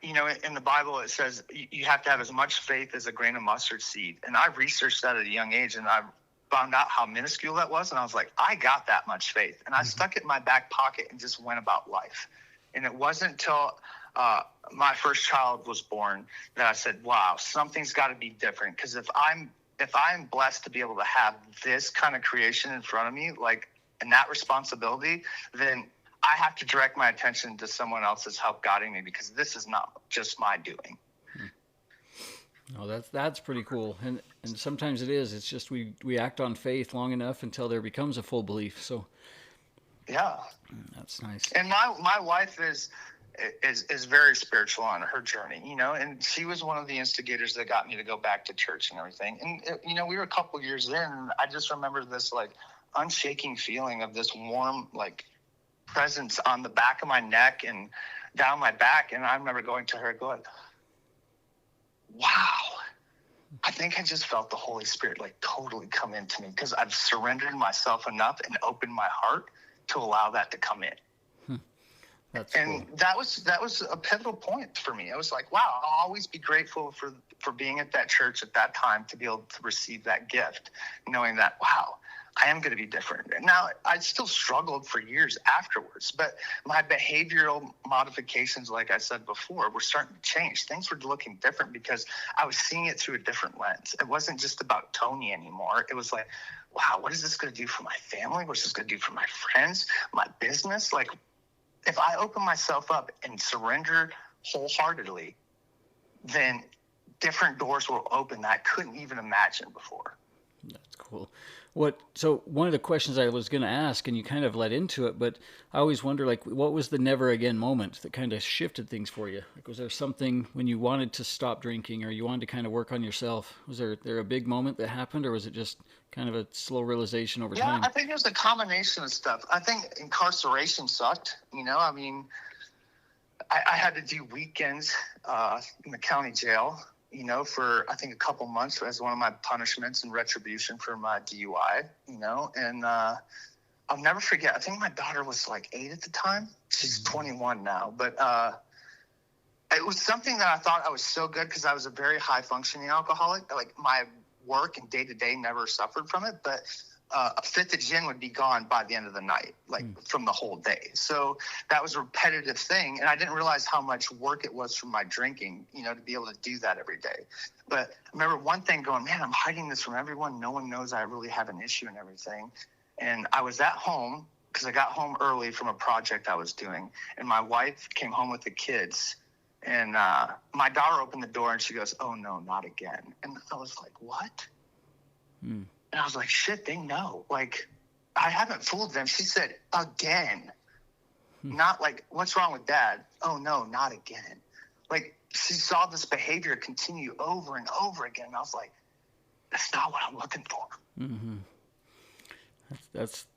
in the Bible, it says you have to have as much faith as a grain of mustard seed. And I researched that at a young age, and I found out how minuscule that was. And I was like, I got that much faith. And I stuck it in my back pocket and just went about life. And it wasn't until my first child was born that I said, wow, something's got to be different. Because if I'm blessed to be able to have this kind of creation in front of me, like, and that responsibility, then I have to direct my attention to someone else's help guiding me because this is not just my doing. Oh, that's pretty cool. And sometimes it is. It's just we act on faith long enough until there becomes a full belief. So Yeah. that's nice. And my wife is very spiritual on her journey, and she was one of the instigators that got me to go back to church and everything. And we were a couple years in, and I just remember this like unshaking feeling of this warm like presence on the back of my neck and down my back. And I remember going to her going, wow, I think I just felt the Holy Spirit like totally come into me, because I've surrendered myself enough and opened my heart to allow that to come in. That's And cool. that was a pivotal point for me. I was like, wow, I'll always be grateful for being at that church at that time, to be able to receive that gift, knowing that, wow, I am going to be different. And now I still struggled for years afterwards, but my behavioral modifications, like I said before, were starting to change. Things were looking different because I was seeing it through a different lens. It wasn't just about Tony anymore. It was like, wow, what is this going to do for my family? What's this going to do for my friends, my business? Like, if I open myself up and surrender wholeheartedly, then different doors will open that I couldn't even imagine before. That's cool. So one of the questions I was going to ask, and you kind of led into it, but I always wonder, like, what was the never again moment that kind of shifted things for you? Like, was there something when you wanted to stop drinking, or you wanted to kind of work on yourself? Was there a big moment that happened, or was it just kind of a slow realization over time? I think it was a combination of stuff. I think incarceration sucked. I mean, I had to do weekends in the county jail, for I think a couple months as one of my punishments and retribution for my DUI, and I'll never forget. I think my daughter was like 8 at the time. She's 21 now, but it was something that I thought I was so good, because I was a very high functioning alcoholic. Like, my work and day to day never suffered from it, but a fifth of gin would be gone by the end of the night, like from the whole day. So that was a repetitive thing. And I didn't realize how much work it was from my drinking, to be able to do that every day. But I remember one thing going, man, I'm hiding this from everyone. No one knows I really have an issue and everything. And I was at home, because I got home early from a project I was doing. And my wife came home with the kids. And my daughter opened the door and she goes, oh, no, not again. And I was like, what? And I was like, shit, they know. Like, I haven't fooled them. She said, again. Not like, what's wrong with Dad? Oh, no, not again. Like, she saw this behavior continue over and over again. And I was like, that's not what I'm looking for. Mm-hmm.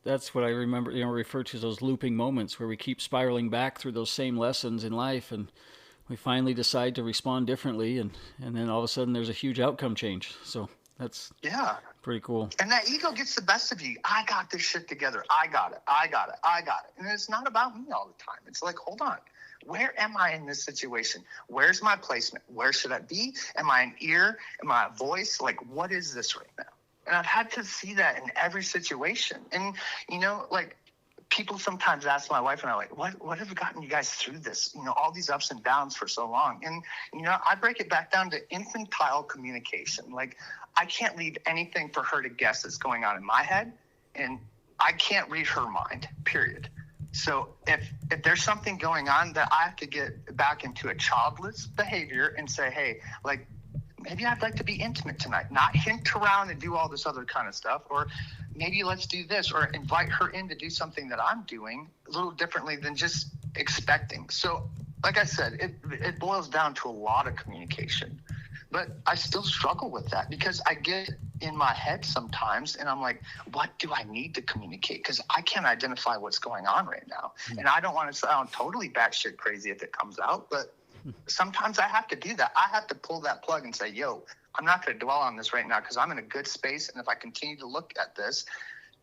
That's what I remember, refer to as those looping moments where we keep spiraling back through those same lessons in life, and we finally decide to respond differently, and then all of a sudden there's a huge outcome change. So that's pretty cool. And that ego gets the best of you. I got this shit together. I got it. And it's not about me all the time. It's like, hold on. Where am I in this situation? Where's my placement? Where should I be? Am I an ear? Am I a voice? Like, what is this right now? And I've had to see that in every situation. And, like, people sometimes ask my wife and I, like, what have gotten you guys through this? All these ups and downs for so long. And, I break it back down to infantile communication. Like, I can't leave anything for her to guess that's going on in my head. And I can't read her mind, period. So if there's something going on, that I have to get back into a childless behavior and say, hey, like, maybe I'd like to be intimate tonight, not hint around and do all this other kind of stuff. Or maybe let's do this, or invite her in to do something that I'm doing a little differently than just expecting. So like I said, it boils down to a lot of communication, but I still struggle with that, because I get in my head sometimes and I'm like, what do I need to communicate? Because I can't identify what's going on right now. And I don't want to sound totally batshit crazy if it comes out, but sometimes I have to do that. I have to pull that plug and say, yo, I'm not going to dwell on this right now, because I'm in a good space. And if I continue to look at this,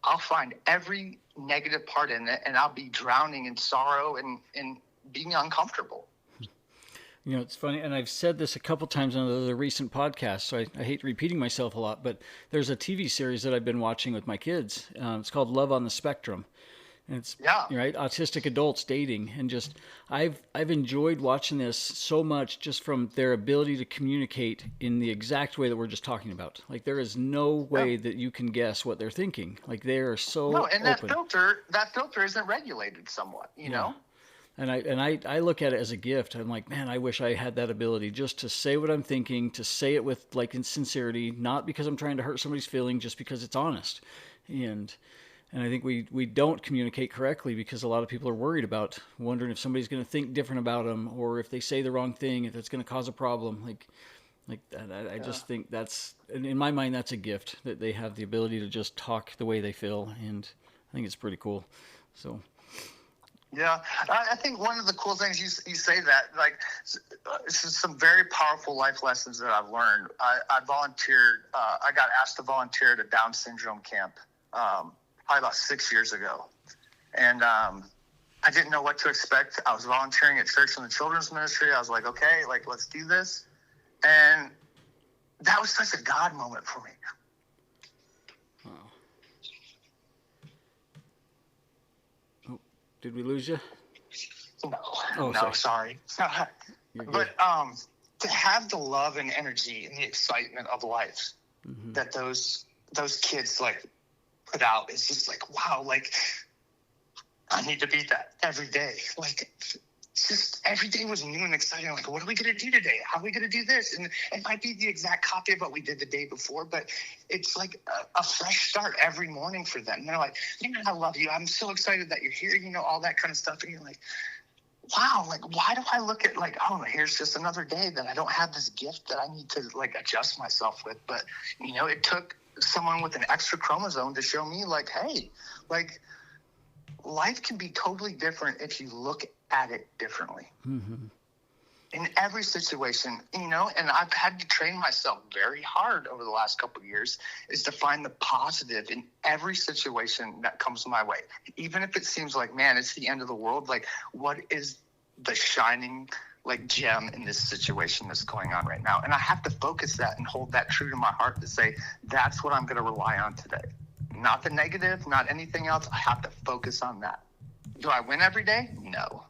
I'll find every negative part in it, and I'll be drowning in sorrow and being uncomfortable. It's funny, and I've said this a couple times on the recent podcast, so I hate repeating myself a lot, but there's a TV series that I've been watching with my kids. It's called Love on the Spectrum. And it's right, autistic adults dating, and just I've enjoyed watching this so much, just from their ability to communicate in the exact way that we're just talking about. Like, there is no way that you can guess what they're thinking. Like, they are so and open. that filter isn't regulated somewhat, you know. And I look at it as a gift. I'm like, man, I wish I had that ability just to say what I'm thinking, to say it with like in sincerity, not because I'm trying to hurt somebody's feeling, just because it's honest. And and I think we don't communicate correctly because a lot of people are worried about wondering if somebody's going to think different about them, or if they say the wrong thing, if it's going to cause a problem. Like that. I Yeah. just think that's, in my mind, that's a gift that they have the ability to just talk the way they feel. And I think it's pretty cool. So, Yeah, I think one of the cool things you say that, like, this is some very powerful life lessons that I've learned. I volunteered. I got asked to volunteer at a Down syndrome camp probably about 6 years ago, and I didn't know what to expect. I was volunteering at church in the children's ministry. I was like, okay, like, let's do this, and that was such a God moment for me. wow. Oh, did we lose you? No, Oh, no, sorry. You're good. But to have the love and energy and the excitement of life Mm-hmm. that those kids like put out is just like, wow, like I need to be that every day. Like, it's just every day was new and exciting. Like, what are we going to do today? How are we going to do this? And it might be the exact copy of what we did the day before, but it's like a fresh start every morning for them. And they're like, I love you. I'm so excited that you're here, all that kind of stuff. And you're like, wow, like, why do I look at like, oh, here's just another day that I don't have this gift that I need to like adjust myself with. But, it took someone with an extra chromosome to show me like, hey, like, life can be totally different if you look at it differently. Mm-hmm. In every situation, and I've had to train myself very hard over the last couple of years is to find the positive in every situation that comes my way. Even if it seems like, man, it's the end of the world, like, what is the shining like gem in this situation that's going on right now? And I have to focus that and hold that true to my heart to say, that's what I'm going to rely on today. Not the negative, not anything else. I have to focus on that. Do I win every day? No.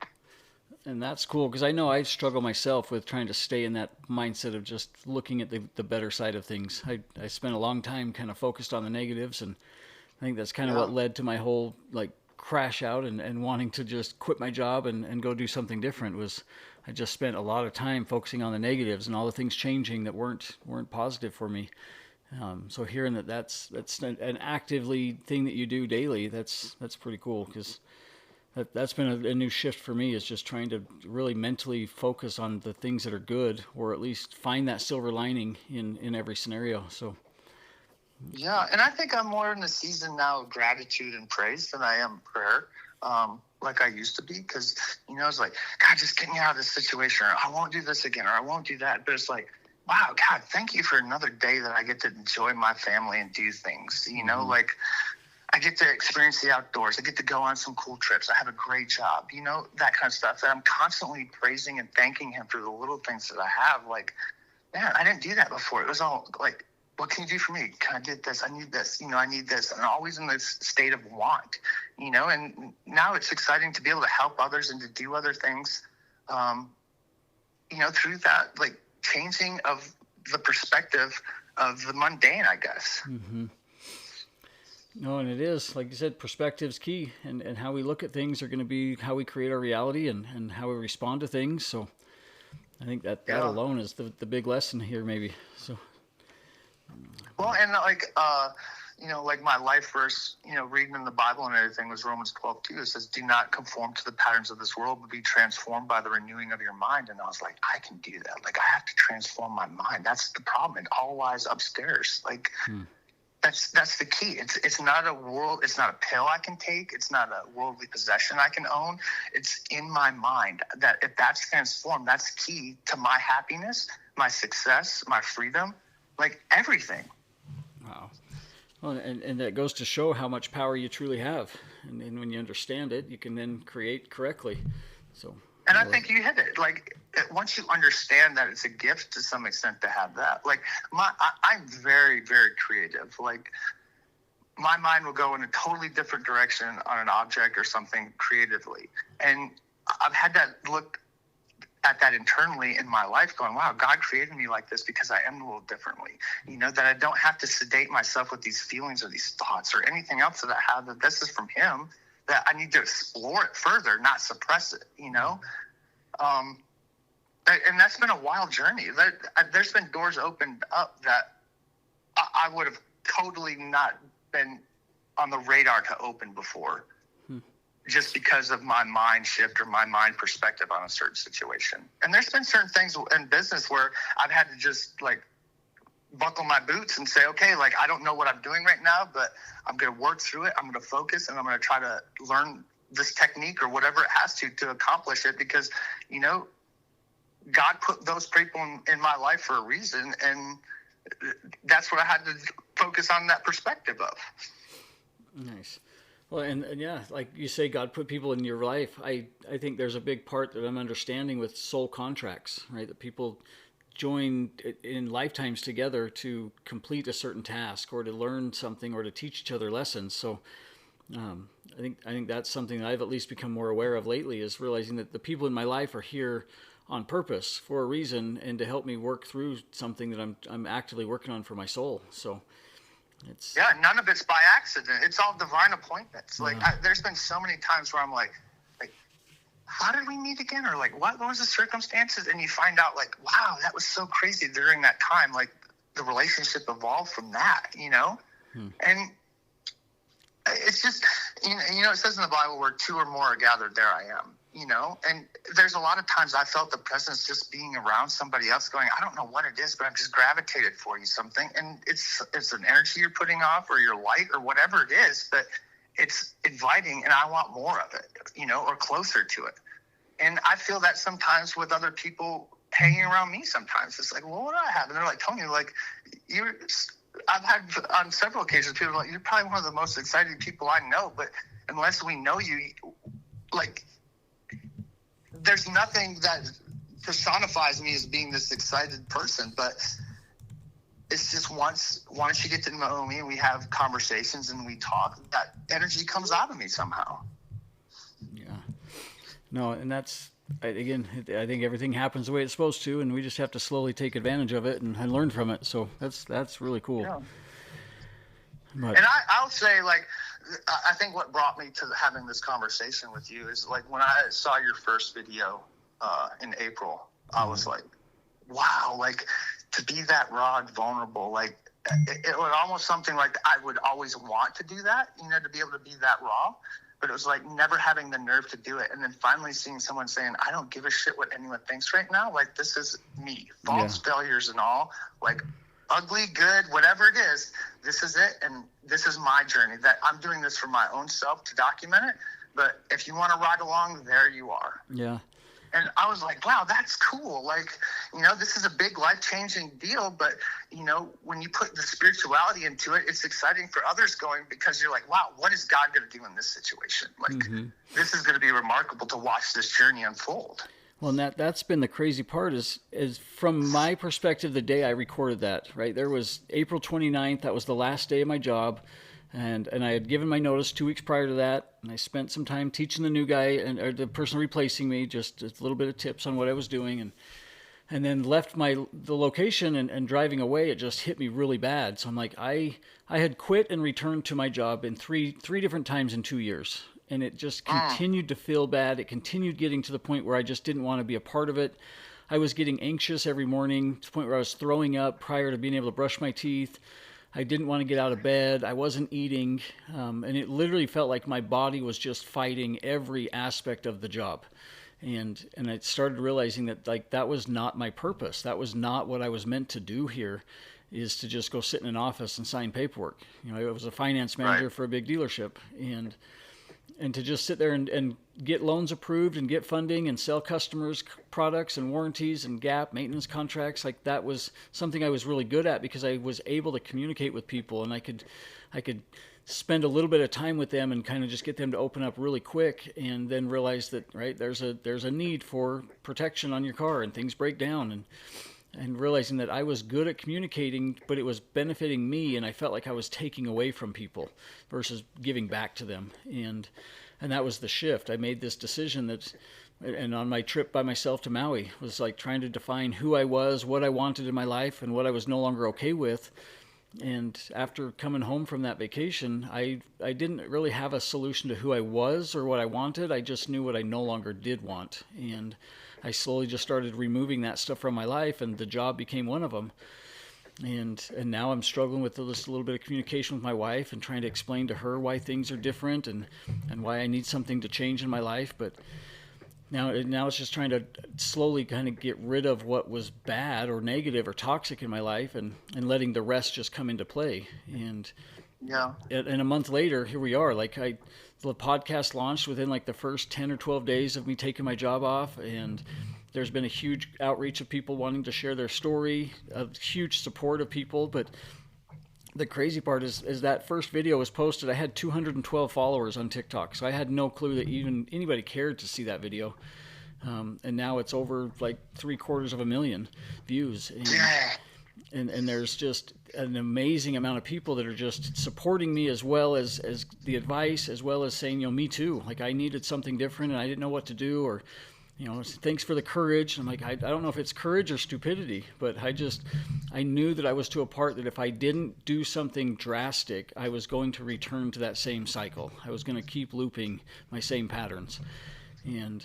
And that's cool because I know I struggle myself with trying to stay in that mindset of just looking at the better side of things. I spent a long time kind of focused on the negatives, and I think that's kind of what led to my whole like crash out and wanting to just quit my job and go do something different. Was I just spent a lot of time focusing on the negatives and all the things changing that weren't positive for me. So hearing that's an actively thing that you do daily, that's pretty cool because that's been a new shift for me, is just trying to really mentally focus on the things that are good, or at least find that silver lining in every scenario. So yeah, and I think I'm more in the season now of gratitude and praise than I am prayer, like I used to be, because it's like, God, just get me out of this situation, or I won't do this again, or I won't do that. But it's like, wow, God, thank you for another day that I get to enjoy my family and do things. Like, I get to experience the outdoors. I get to go on some cool trips. I have a great job, that kind of stuff. That I'm constantly praising and thanking him for the little things that I have. Like, man, I didn't do that before. It was all like, what can you do for me? Can I get this? I need this. I need this. And I'm always in this state of want, and now it's exciting to be able to help others and to do other things, through that, like, changing of the perspective of the mundane, I guess. mm-hmm. No, and it is, like you said, perspective's key, and how we look at things are going to be how we create our reality and how we respond to things. So I think that alone is the big lesson here, maybe. So. Well, and like, like my life verse, reading in the Bible and everything was Romans 12:2. It says, do not conform to the patterns of this world, but be transformed by the renewing of your mind. And I was like, I can do that. Like, I have to transform my mind. That's the problem. It all lies upstairs. Like, That's the key. It's not a world. It's not a pill I can take. It's not a worldly possession I can own. It's in my mind. That if that's transformed, that's key to my happiness, my success, my freedom, like everything. Wow. Well, and that goes to show how much power you truly have, and when you understand it, you can then create correctly. So. And I think you hit it. Like, once you understand that it's a gift to some extent to have that. Like, I'm very, very creative. Like, my mind will go in a totally different direction on an object or something creatively. And I've had that look at that internally in my life, going, wow, God created me like this because I am a little differently. That I don't have to sedate myself with these feelings or these thoughts or anything else that I have, that this is from him. that I need to explore it further, not suppress it, and that's been a wild journey. There's been doors opened up that I would have totally not been on the radar to open before, just because of my mind shift or my mind perspective on a certain situation. And there's been certain things in business where I've had to just like buckle my boots and say, okay, like, I don't know what I'm doing right now, but I'm going to work through it. I'm going to focus, and I'm going to try to learn this technique or whatever it has to accomplish it, because, God put those people in my life for a reason. And that's what I had to focus on, that perspective of. Nice. Well, and yeah, like you say, God put people in your life. I think there's a big part that I'm understanding with soul contracts, right? That people join in lifetimes together to complete a certain task or to learn something or to teach each other lessons. So I think that's something that I've at least become more aware of lately, is realizing that the people in my life are here on purpose for a reason, and to help me work through something that I'm actively working on for my soul. So none of it's by accident. It's all divine appointments. Like there's been so many times where I'm like, how did we meet again? Or like, what was the circumstances? And you find out like, wow, that was so crazy during that time. Like the relationship evolved from that, and it's just, it says in the Bible, where two or more are gathered, there I am. And there's a lot of times I felt the presence just being around somebody else, going, I don't know what it is, but I'm just gravitated for you something. And it's an energy you're putting off, or your light, or whatever it is, but it's inviting, and I want more of it, or closer to it. And I feel that sometimes with other people hanging around me sometimes. It's like, well, what do I have? And they're like, Tony, like, I've had on several occasions, people are like, you're probably one of the most exciting people I know, but unless we know you, like, there's nothing that personifies me as being this excited person. But it's just once you get to know me and we have conversations and we talk, that energy comes out of me somehow. Yeah. No, and that's, again, I think everything happens the way it's supposed to, and we just have to slowly take advantage of it and learn from it. So that's really cool. Yeah. But, and I'll say, like, I think what brought me to having this conversation with you is, like, when I saw your first video in April, I was like, wow, like, to be that raw and vulnerable, like, it was almost something like I would always want to do that, to be able to be that raw. But it was like never having the nerve to do it. And then finally seeing someone saying, I don't give a shit what anyone thinks right now. Like, this is me, faults, failures, and all, like, ugly, good, whatever it is, this is it. And this is my journey, that I'm doing this for my own self to document it. But if you want to ride along, there you are. Yeah. And I was like, wow, that's cool. Like, this is a big life-changing deal. But, when you put the spirituality into it, it's exciting for others going, because you're like, wow, what is God going to do in this situation? Like, this is going to be remarkable to watch this journey unfold. Well, and that's been the crazy part is from my perspective, the day I recorded that, right? There was April 29th. That was the last day of my job. And I had given my notice 2 weeks prior to that. And I spent some time teaching the new guy or the person replacing me, just a little bit of tips on what I was doing. And then left the location and driving away, it just hit me really bad. So I'm like, I had quit and returned to my job in three different times in 2 years. And it just continued to feel bad. It continued getting to the point where I just didn't want to be a part of it. I was getting anxious every morning to the point where I was throwing up prior to being able to brush my teeth. I didn't want to get out of bed. I wasn't eating. And it literally felt like my body was just fighting every aspect of the job. And I started realizing that, like, that was not my purpose. That was not what I was meant to do here, is to just go sit in an office and sign paperwork. I was a finance manager for a big dealership, and to just sit there and get loans approved and get funding and sell customers products and warranties and gap maintenance contracts, like, that was something I was really good at, because I was able to communicate with people, and I could spend a little bit of time with them and kind of just get them to open up really quick, and then realize that, right, there's a need for protection on your car and things break down, and realizing that I was good at communicating, but it was benefiting me, and I felt like I was taking away from people versus giving back to them. And that was the shift. I made this decision and on my trip by myself to Maui, was like trying to define who I was, what I wanted in my life, and what I was no longer okay with. And after coming home from that vacation, I didn't really have a solution to who I was or what I wanted. I just knew what I no longer did want. And I slowly just started removing that stuff from my life, and the job became one of them. And now I'm struggling with just a little bit of communication with my wife and trying to explain to her why things are different and why I need something to change in my life. But now it's just trying to slowly kind of get rid of what was bad or negative or toxic in my life, and letting the rest just come into play. And Yeah. and a month later, here we are. Like the podcast launched within like the first 10 or 12 days of me taking my job off, and there's been a huge outreach of people wanting to share their story, a huge support of people. But the crazy part is that first video was posted, I had 212 followers on TikTok, so I had no clue that even anybody cared to see that video. And now it's over like 750,000 views. And there's just an amazing amount of people that are just supporting me, as well as the advice, as well as saying, me too. Like, I needed something different and I didn't know what to do, or thanks for the courage. I'm like, I don't know if it's courage or stupidity, but I knew that I was to a part that if I didn't do something drastic, I was going to return to that same cycle. I was going to keep looping my same patterns. And,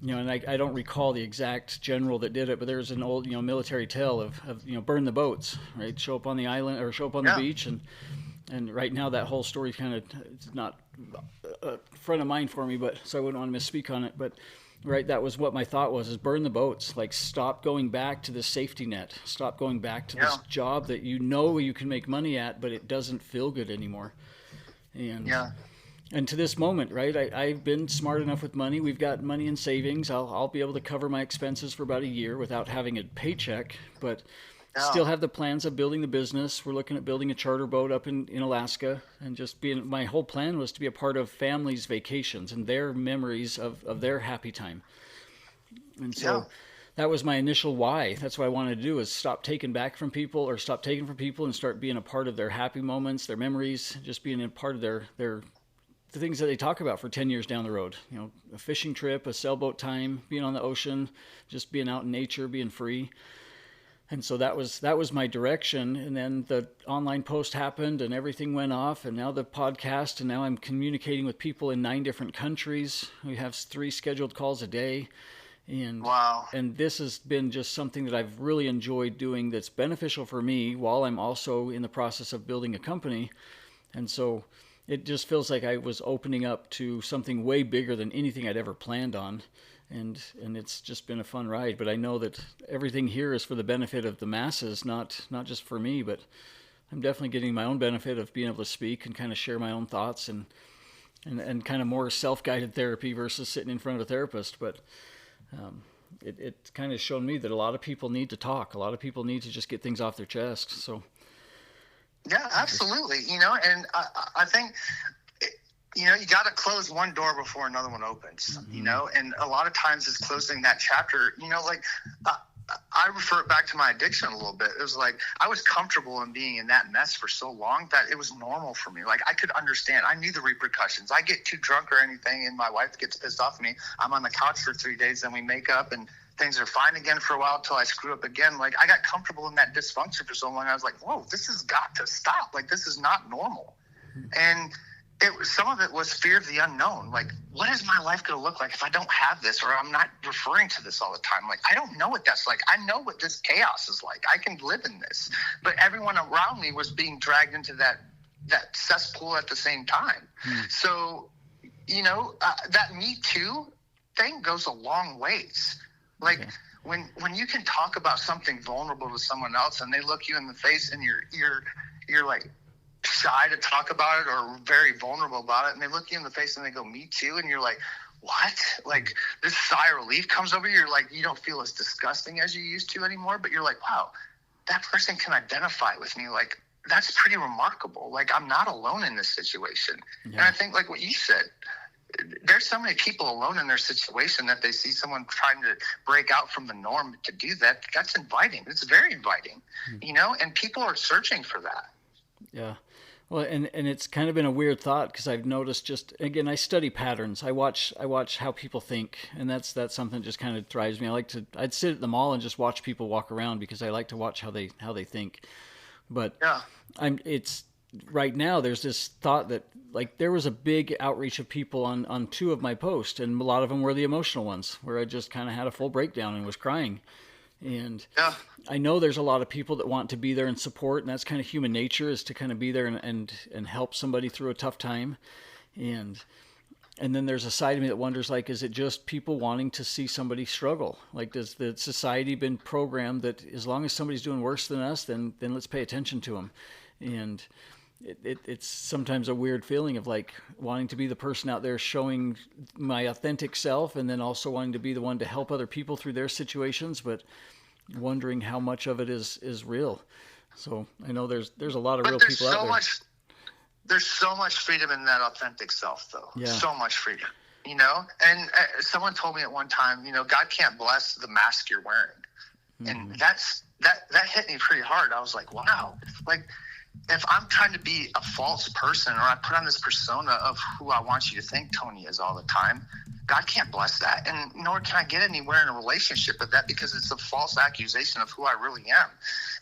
and I don't recall the exact general that did it, but there's an old, military tale of burn the boats, right? Show up on the island or show up on the beach. And right now that whole story kind of, it's not front of mind for me, but so I wouldn't want to misspeak on it. But right, that was what my thought was, is burn the boats. Like, stop going back to this safety net. Stop going back to this job that you can make money at, but it doesn't feel good anymore. And to this moment, right, I've been smart enough with money. We've got money in savings. I'll be able to cover my expenses for about a year without having a paycheck, but still have the plans of building the business. We're looking at building a charter boat up in Alaska, and my whole plan was to be a part of families' vacations and their memories of their happy time. And so that was my initial why. That's what I wanted to do, is stop taking from people and start being a part of their happy moments, their memories, just being a part of the things that they talk about for 10 years down the road. A fishing trip, a sailboat time, being on the ocean, just being out in nature, being free. And so that was my direction. And then the online post happened and everything went off, and now the podcast, and now I'm communicating with people in 9 different countries. We have 3 scheduled calls a day. And wow. And this has been just something that I've really enjoyed doing, that's beneficial for me while I'm also in the process of building a company. And so it just feels like I was opening up to something way bigger than anything I'd ever planned on. And it's just been a fun ride. But I know that everything here is for the benefit of the masses, not just for me. But I'm definitely getting my own benefit of being able to speak and kind of share my own thoughts, and kind of more self-guided therapy versus sitting in front of a therapist. But it kind of shown me that a lot of people need to talk. A lot of people need to just get things off their chest. So. Yeah, absolutely. And I think, you got to close one door before another one opens, and a lot of times it's closing that chapter, I refer it back to my addiction a little bit. It was like, I was comfortable in being in that mess for so long that it was normal for me. Like, I could understand. I knew the repercussions. I get too drunk or anything and my wife gets pissed off at me. I'm on the couch for 3 days, then we make up and things are fine again for a while till I screw up again. Like, I got comfortable in that dysfunction for so long. I was like, whoa, this has got to stop. Like, this is not normal. And some of it was fear of the unknown. Like, what is my life going to look like if I don't have this, or I'm not referring to this all the time? Like, I don't know what that's like. I know what this chaos is like. I can live in this. But everyone around me was being dragged into that cesspool at the same time. So, that Me Too thing goes a long ways. Like, when you can talk about something vulnerable to someone else and they look you in the face and you're like shy to talk about it or very vulnerable about it, and they look you in the face and they go, "Me too," and you're like, what? Like, this sigh of relief comes over you. You're like, you don't feel as disgusting as you used to anymore, but you're like, wow, that person can identify with me. Like, that's pretty remarkable. Like, I'm not alone in this situation. And I think, like what you said, there's so many people alone in their situation that they see someone trying to break out from the norm to do that. That's inviting. It's very inviting, and people are searching for that. Yeah. Well, and it's kind of been a weird thought, because I've noticed, just, again, I study patterns. I watch how people think, and that's something that just kind of drives me. I'd sit at the mall and just watch people walk around, because I like to watch how they think. But Yeah. it's right now there's this thought that like there was a big outreach of people on two of my posts, and a lot of them were the emotional ones where I just kind of had a full breakdown and was crying. And Yeah. I know there's a lot of people that want to be there and support, and that's kind of human nature, is to kind of be there and help somebody through a tough time. And then there's a side of me that wonders, like, is it just people wanting to see somebody struggle? Like, does the society been programmed that as long as somebody's doing worse than us, then let's pay attention to them? And it's sometimes a weird feeling of like wanting to be the person out there showing my authentic self, and then also wanting to be the one to help other people through their situations, but wondering how much of it is real. So I know there's a lot of But real there's people out so there. there's so much freedom in that authentic self, though. Yeah. So much freedom, you know? And someone told me at one time, you know, God can't bless the mask you're wearing. And that hit me pretty hard. I was like, wow, like, if I'm trying to be a false person, or I put on this persona of who I want you to think Tony is all the time, God can't bless that. And nor can I get anywhere in a relationship with that, because it's a false accusation of who I really am.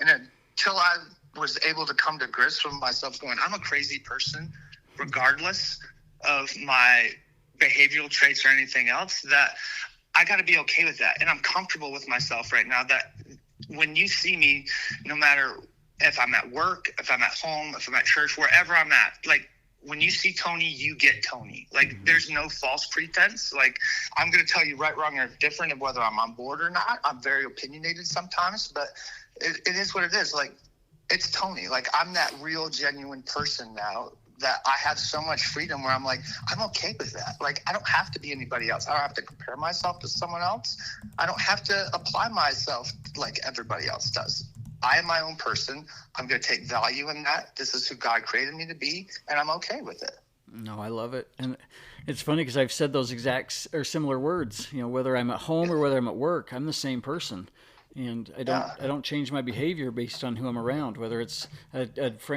And until I was able to come to grips with myself going, I'm a crazy person, regardless of my behavioral traits or anything else, that I got to be okay with that. And I'm comfortable with myself right now, that when you see me, no matter if I'm at work, if I'm at home, if I'm at church, wherever I'm at, like, when you see Tony, you get Tony. Like, there's no false pretense. Like, I'm going to tell you right, wrong, or indifferent of whether I'm on board or not. I'm very opinionated sometimes, but it is what it is. Like, it's Tony. Like, I'm that real, genuine person now, that I have so much freedom where I'm like, I'm okay with that. Like, I don't have to be anybody else. I don't have to compare myself to someone else. I don't have to apply myself like everybody else does. I am my own person. I'm going to take value in that. This is who God created me to be, and I'm okay with it. No, I love it. And it's funny because I've said those exact or similar words, you know, whether I'm at home or whether I'm at work, I'm the same person. And I don't change my behavior based on who I'm around, whether it's a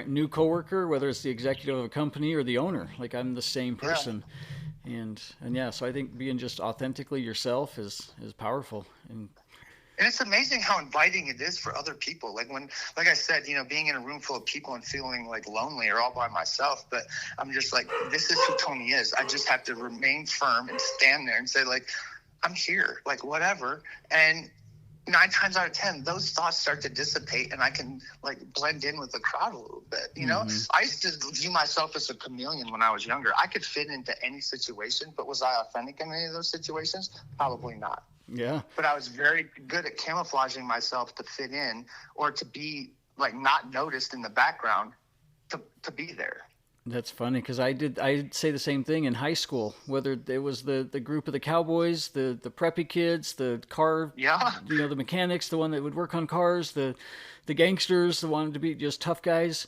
new coworker, whether it's the executive of a company or the owner. Like, I'm the same person. And yeah, so I think being just authentically yourself is powerful. And it's amazing how inviting it is for other people. Like, I said, you know, being in a room full of people and feeling like lonely or all by myself, but I'm just like, this is who Tony is. I just have to remain firm and stand there and say, like, I'm here, like, whatever. And 9 times out of 10, those thoughts start to dissipate, and I can, like, blend in with the crowd a little bit. You know, I used to view myself as a chameleon when I was younger. I could fit into any situation, but was I authentic in any of those situations? Probably not. Yeah. But I was very good at camouflaging myself to fit in, or to be, like, not noticed in the background, to be there. That's funny because I'd say the same thing in high school, whether it was the group of the cowboys, the preppy kids, the car, you know, the mechanics, the one that would work on cars, the gangsters, the one to be just tough guys,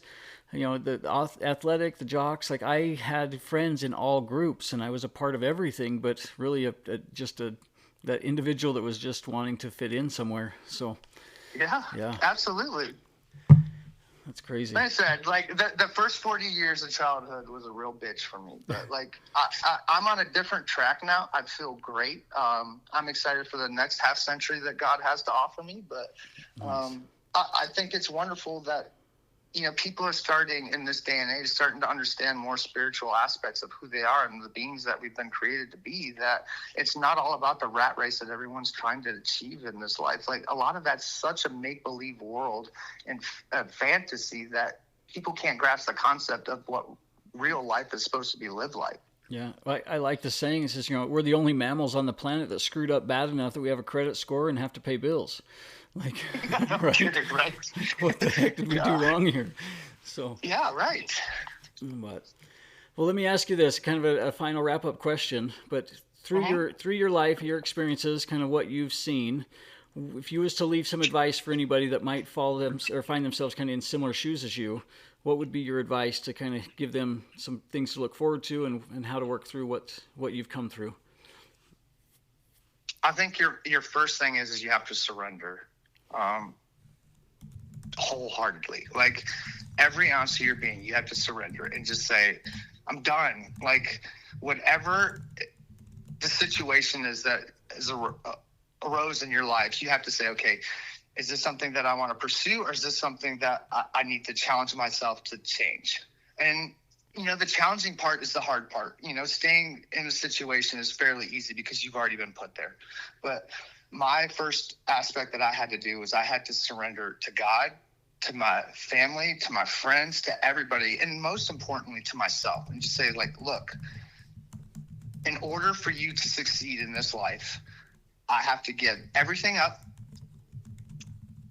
you know, the athletic, the jocks. Like, I had friends in all groups, and I was a part of everything, but really that individual that was just wanting to fit in somewhere. So yeah, absolutely. That's crazy. Like I said, like, the first 40 years of childhood was a real bitch for me. But, like, I'm on a different track now. I feel great. I'm excited for the next half century that God has to offer me. But I think it's wonderful that, you know, people are starting in this day and age, starting to understand more spiritual aspects of who they are and the beings that we've been created to be, that it's not all about the rat race that everyone's trying to achieve in this life. Like, a lot of that's such a make-believe world and fantasy that people can't grasp the concept of what real life is supposed to be lived like. Yeah, I like the saying. It says, you know, we're the only mammals on the planet that screwed up bad enough that we have a credit score and have to pay bills. Like, right? What the heck did we do wrong here? So right. But well, let me ask you this, kind of a final wrap-up question. But through your life, your experiences, kind of what you've seen, if you was to leave some advice for anybody that might follow them or find themselves kind of in similar shoes as you, what would be your advice to kind of give them some things to look forward to and how to work through what you've come through? I think your first thing is you have to surrender. Wholeheartedly, like, every ounce of your being, you have to surrender and just say, I'm done. Like, whatever the situation is that arose in your life, you have to say, okay, Is this something that I want to pursue, or is this something that I need to challenge myself to change? And, the challenging part is the hard part. Staying in a situation is fairly easy because you've already been put there. But my first aspect that I had to do was I had to surrender to God, to my family, to my friends, to everybody, and most importantly, to myself, and just say, like, look, in order for you to succeed in this life, I have to give everything up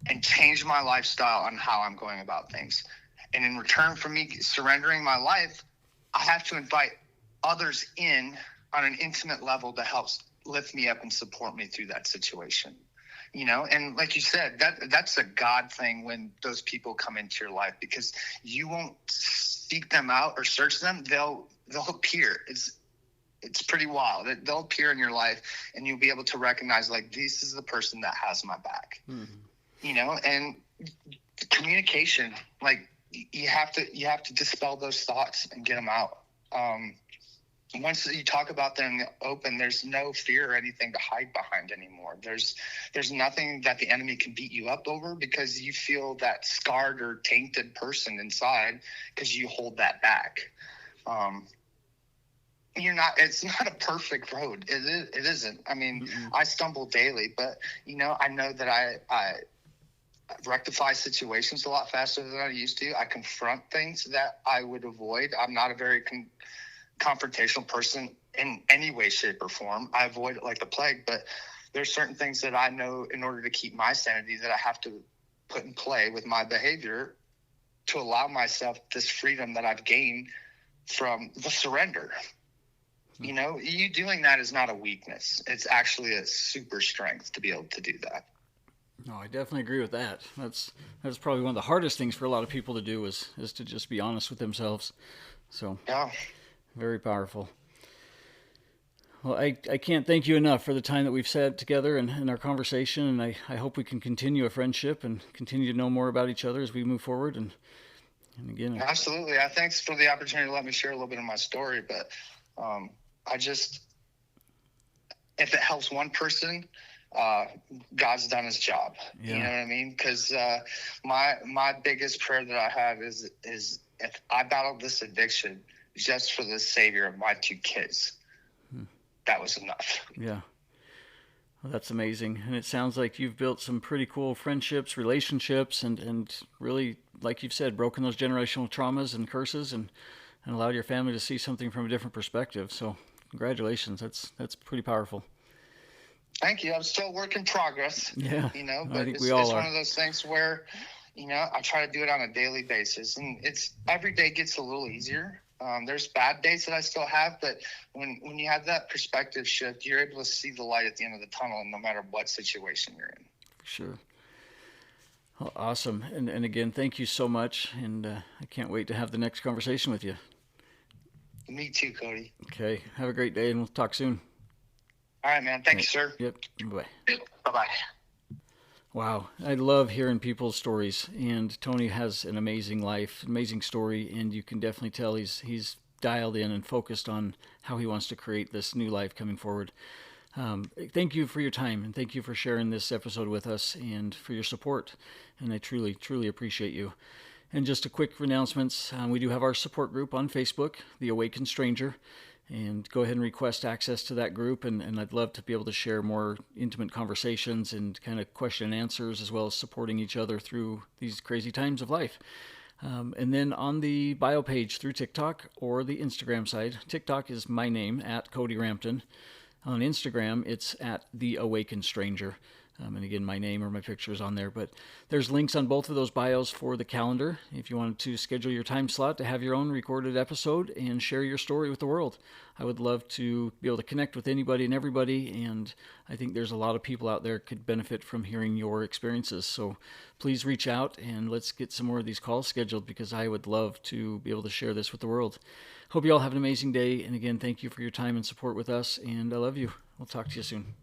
and change my lifestyle on how I'm going about things. And in return for me surrendering my life, I have to invite others in on an intimate level to help lift me up and support me through that situation. And like you said, that's a God thing when those people come into your life, because you won't seek them out or search them. They'll appear. It's pretty wild. They'll appear in your life, and you'll be able to recognize, like, this is the person that has my back. And communication, like, you have to dispel those thoughts and get them out. Once you talk about them in the open, there's no fear or anything to hide behind anymore. There's nothing that the enemy can beat you up over, because you feel that scarred or tainted person inside because you hold that back. It's not a perfect road. It isn't. I mean, I stumble daily, but I know that I rectify situations a lot faster than I used to. I confront things that I would avoid. I'm not a very confrontational person in any way, shape, or form. I avoid it like the plague, but there's certain things that I know in order to keep my sanity that I have to put in play with my behavior to allow myself this freedom that I've gained from the surrender. You doing that is not a weakness. It's actually a super strength to be able to do that. No, I definitely agree with that. That's probably one of the hardest things for a lot of people to do is to just be honest with themselves. So, yeah. Very powerful. Well, I can't thank you enough for the time that we've sat together and our conversation, and I hope we can continue a friendship and continue to know more about each other as we move forward. And again, absolutely. Thanks for the opportunity to let me share a little bit of my story. But if it helps one person, God's done his job. Yeah. You know what I mean? Because my biggest prayer that I have is if I battled this addiction just for the savior of my 2 kids, that was enough. Yeah. Well, that's amazing. And it sounds like you've built some pretty cool friendships, relationships, and really, like you've said, broken those generational traumas and curses and allowed your family to see something from a different perspective. So congratulations. That's pretty powerful. Thank you. I'm still a work in progress. Yeah. But it's one of those things where, I try to do it on a daily basis, and every day gets a little easier. There's bad days that I still have, but when you have that perspective shift, you're able to see the light at the end of the tunnel, no matter what situation you're in. For sure. Well, awesome. And again, thank you so much. And I can't wait to have the next conversation with you. Me too, Cody. Okay. Have a great day, and we'll talk soon. All right, man. Thank you, sir. Yep. Bye. Bye-bye. Wow. I love hearing people's stories, and Tony has an amazing life, amazing story, and you can definitely tell he's dialed in and focused on how he wants to create this new life coming forward. Thank you for your time, and thank you for sharing this episode with us and for your support, and I truly, truly appreciate you. And just a quick announcements, we do have our support group on Facebook, The Awakened Stranger, and go ahead and request access to that group. And I'd love to be able to share more intimate conversations and kind of question and answers, as well as supporting each other through these crazy times of life. And then on the bio page through TikTok or the Instagram side, TikTok is my name, at Cody Rampton. On Instagram, it's at The Awakened Stranger. And again, my name or my picture is on there. But there's links on both of those bios for the calendar if you wanted to schedule your time slot to have your own recorded episode and share your story with the world. I would love to be able to connect with anybody and everybody, and I think there's a lot of people out there could benefit from hearing your experiences. So please reach out and let's get some more of these calls scheduled, because I would love to be able to share this with the world. Hope you all have an amazing day, and again, thank you for your time and support with us, and I love you. We'll talk to you soon.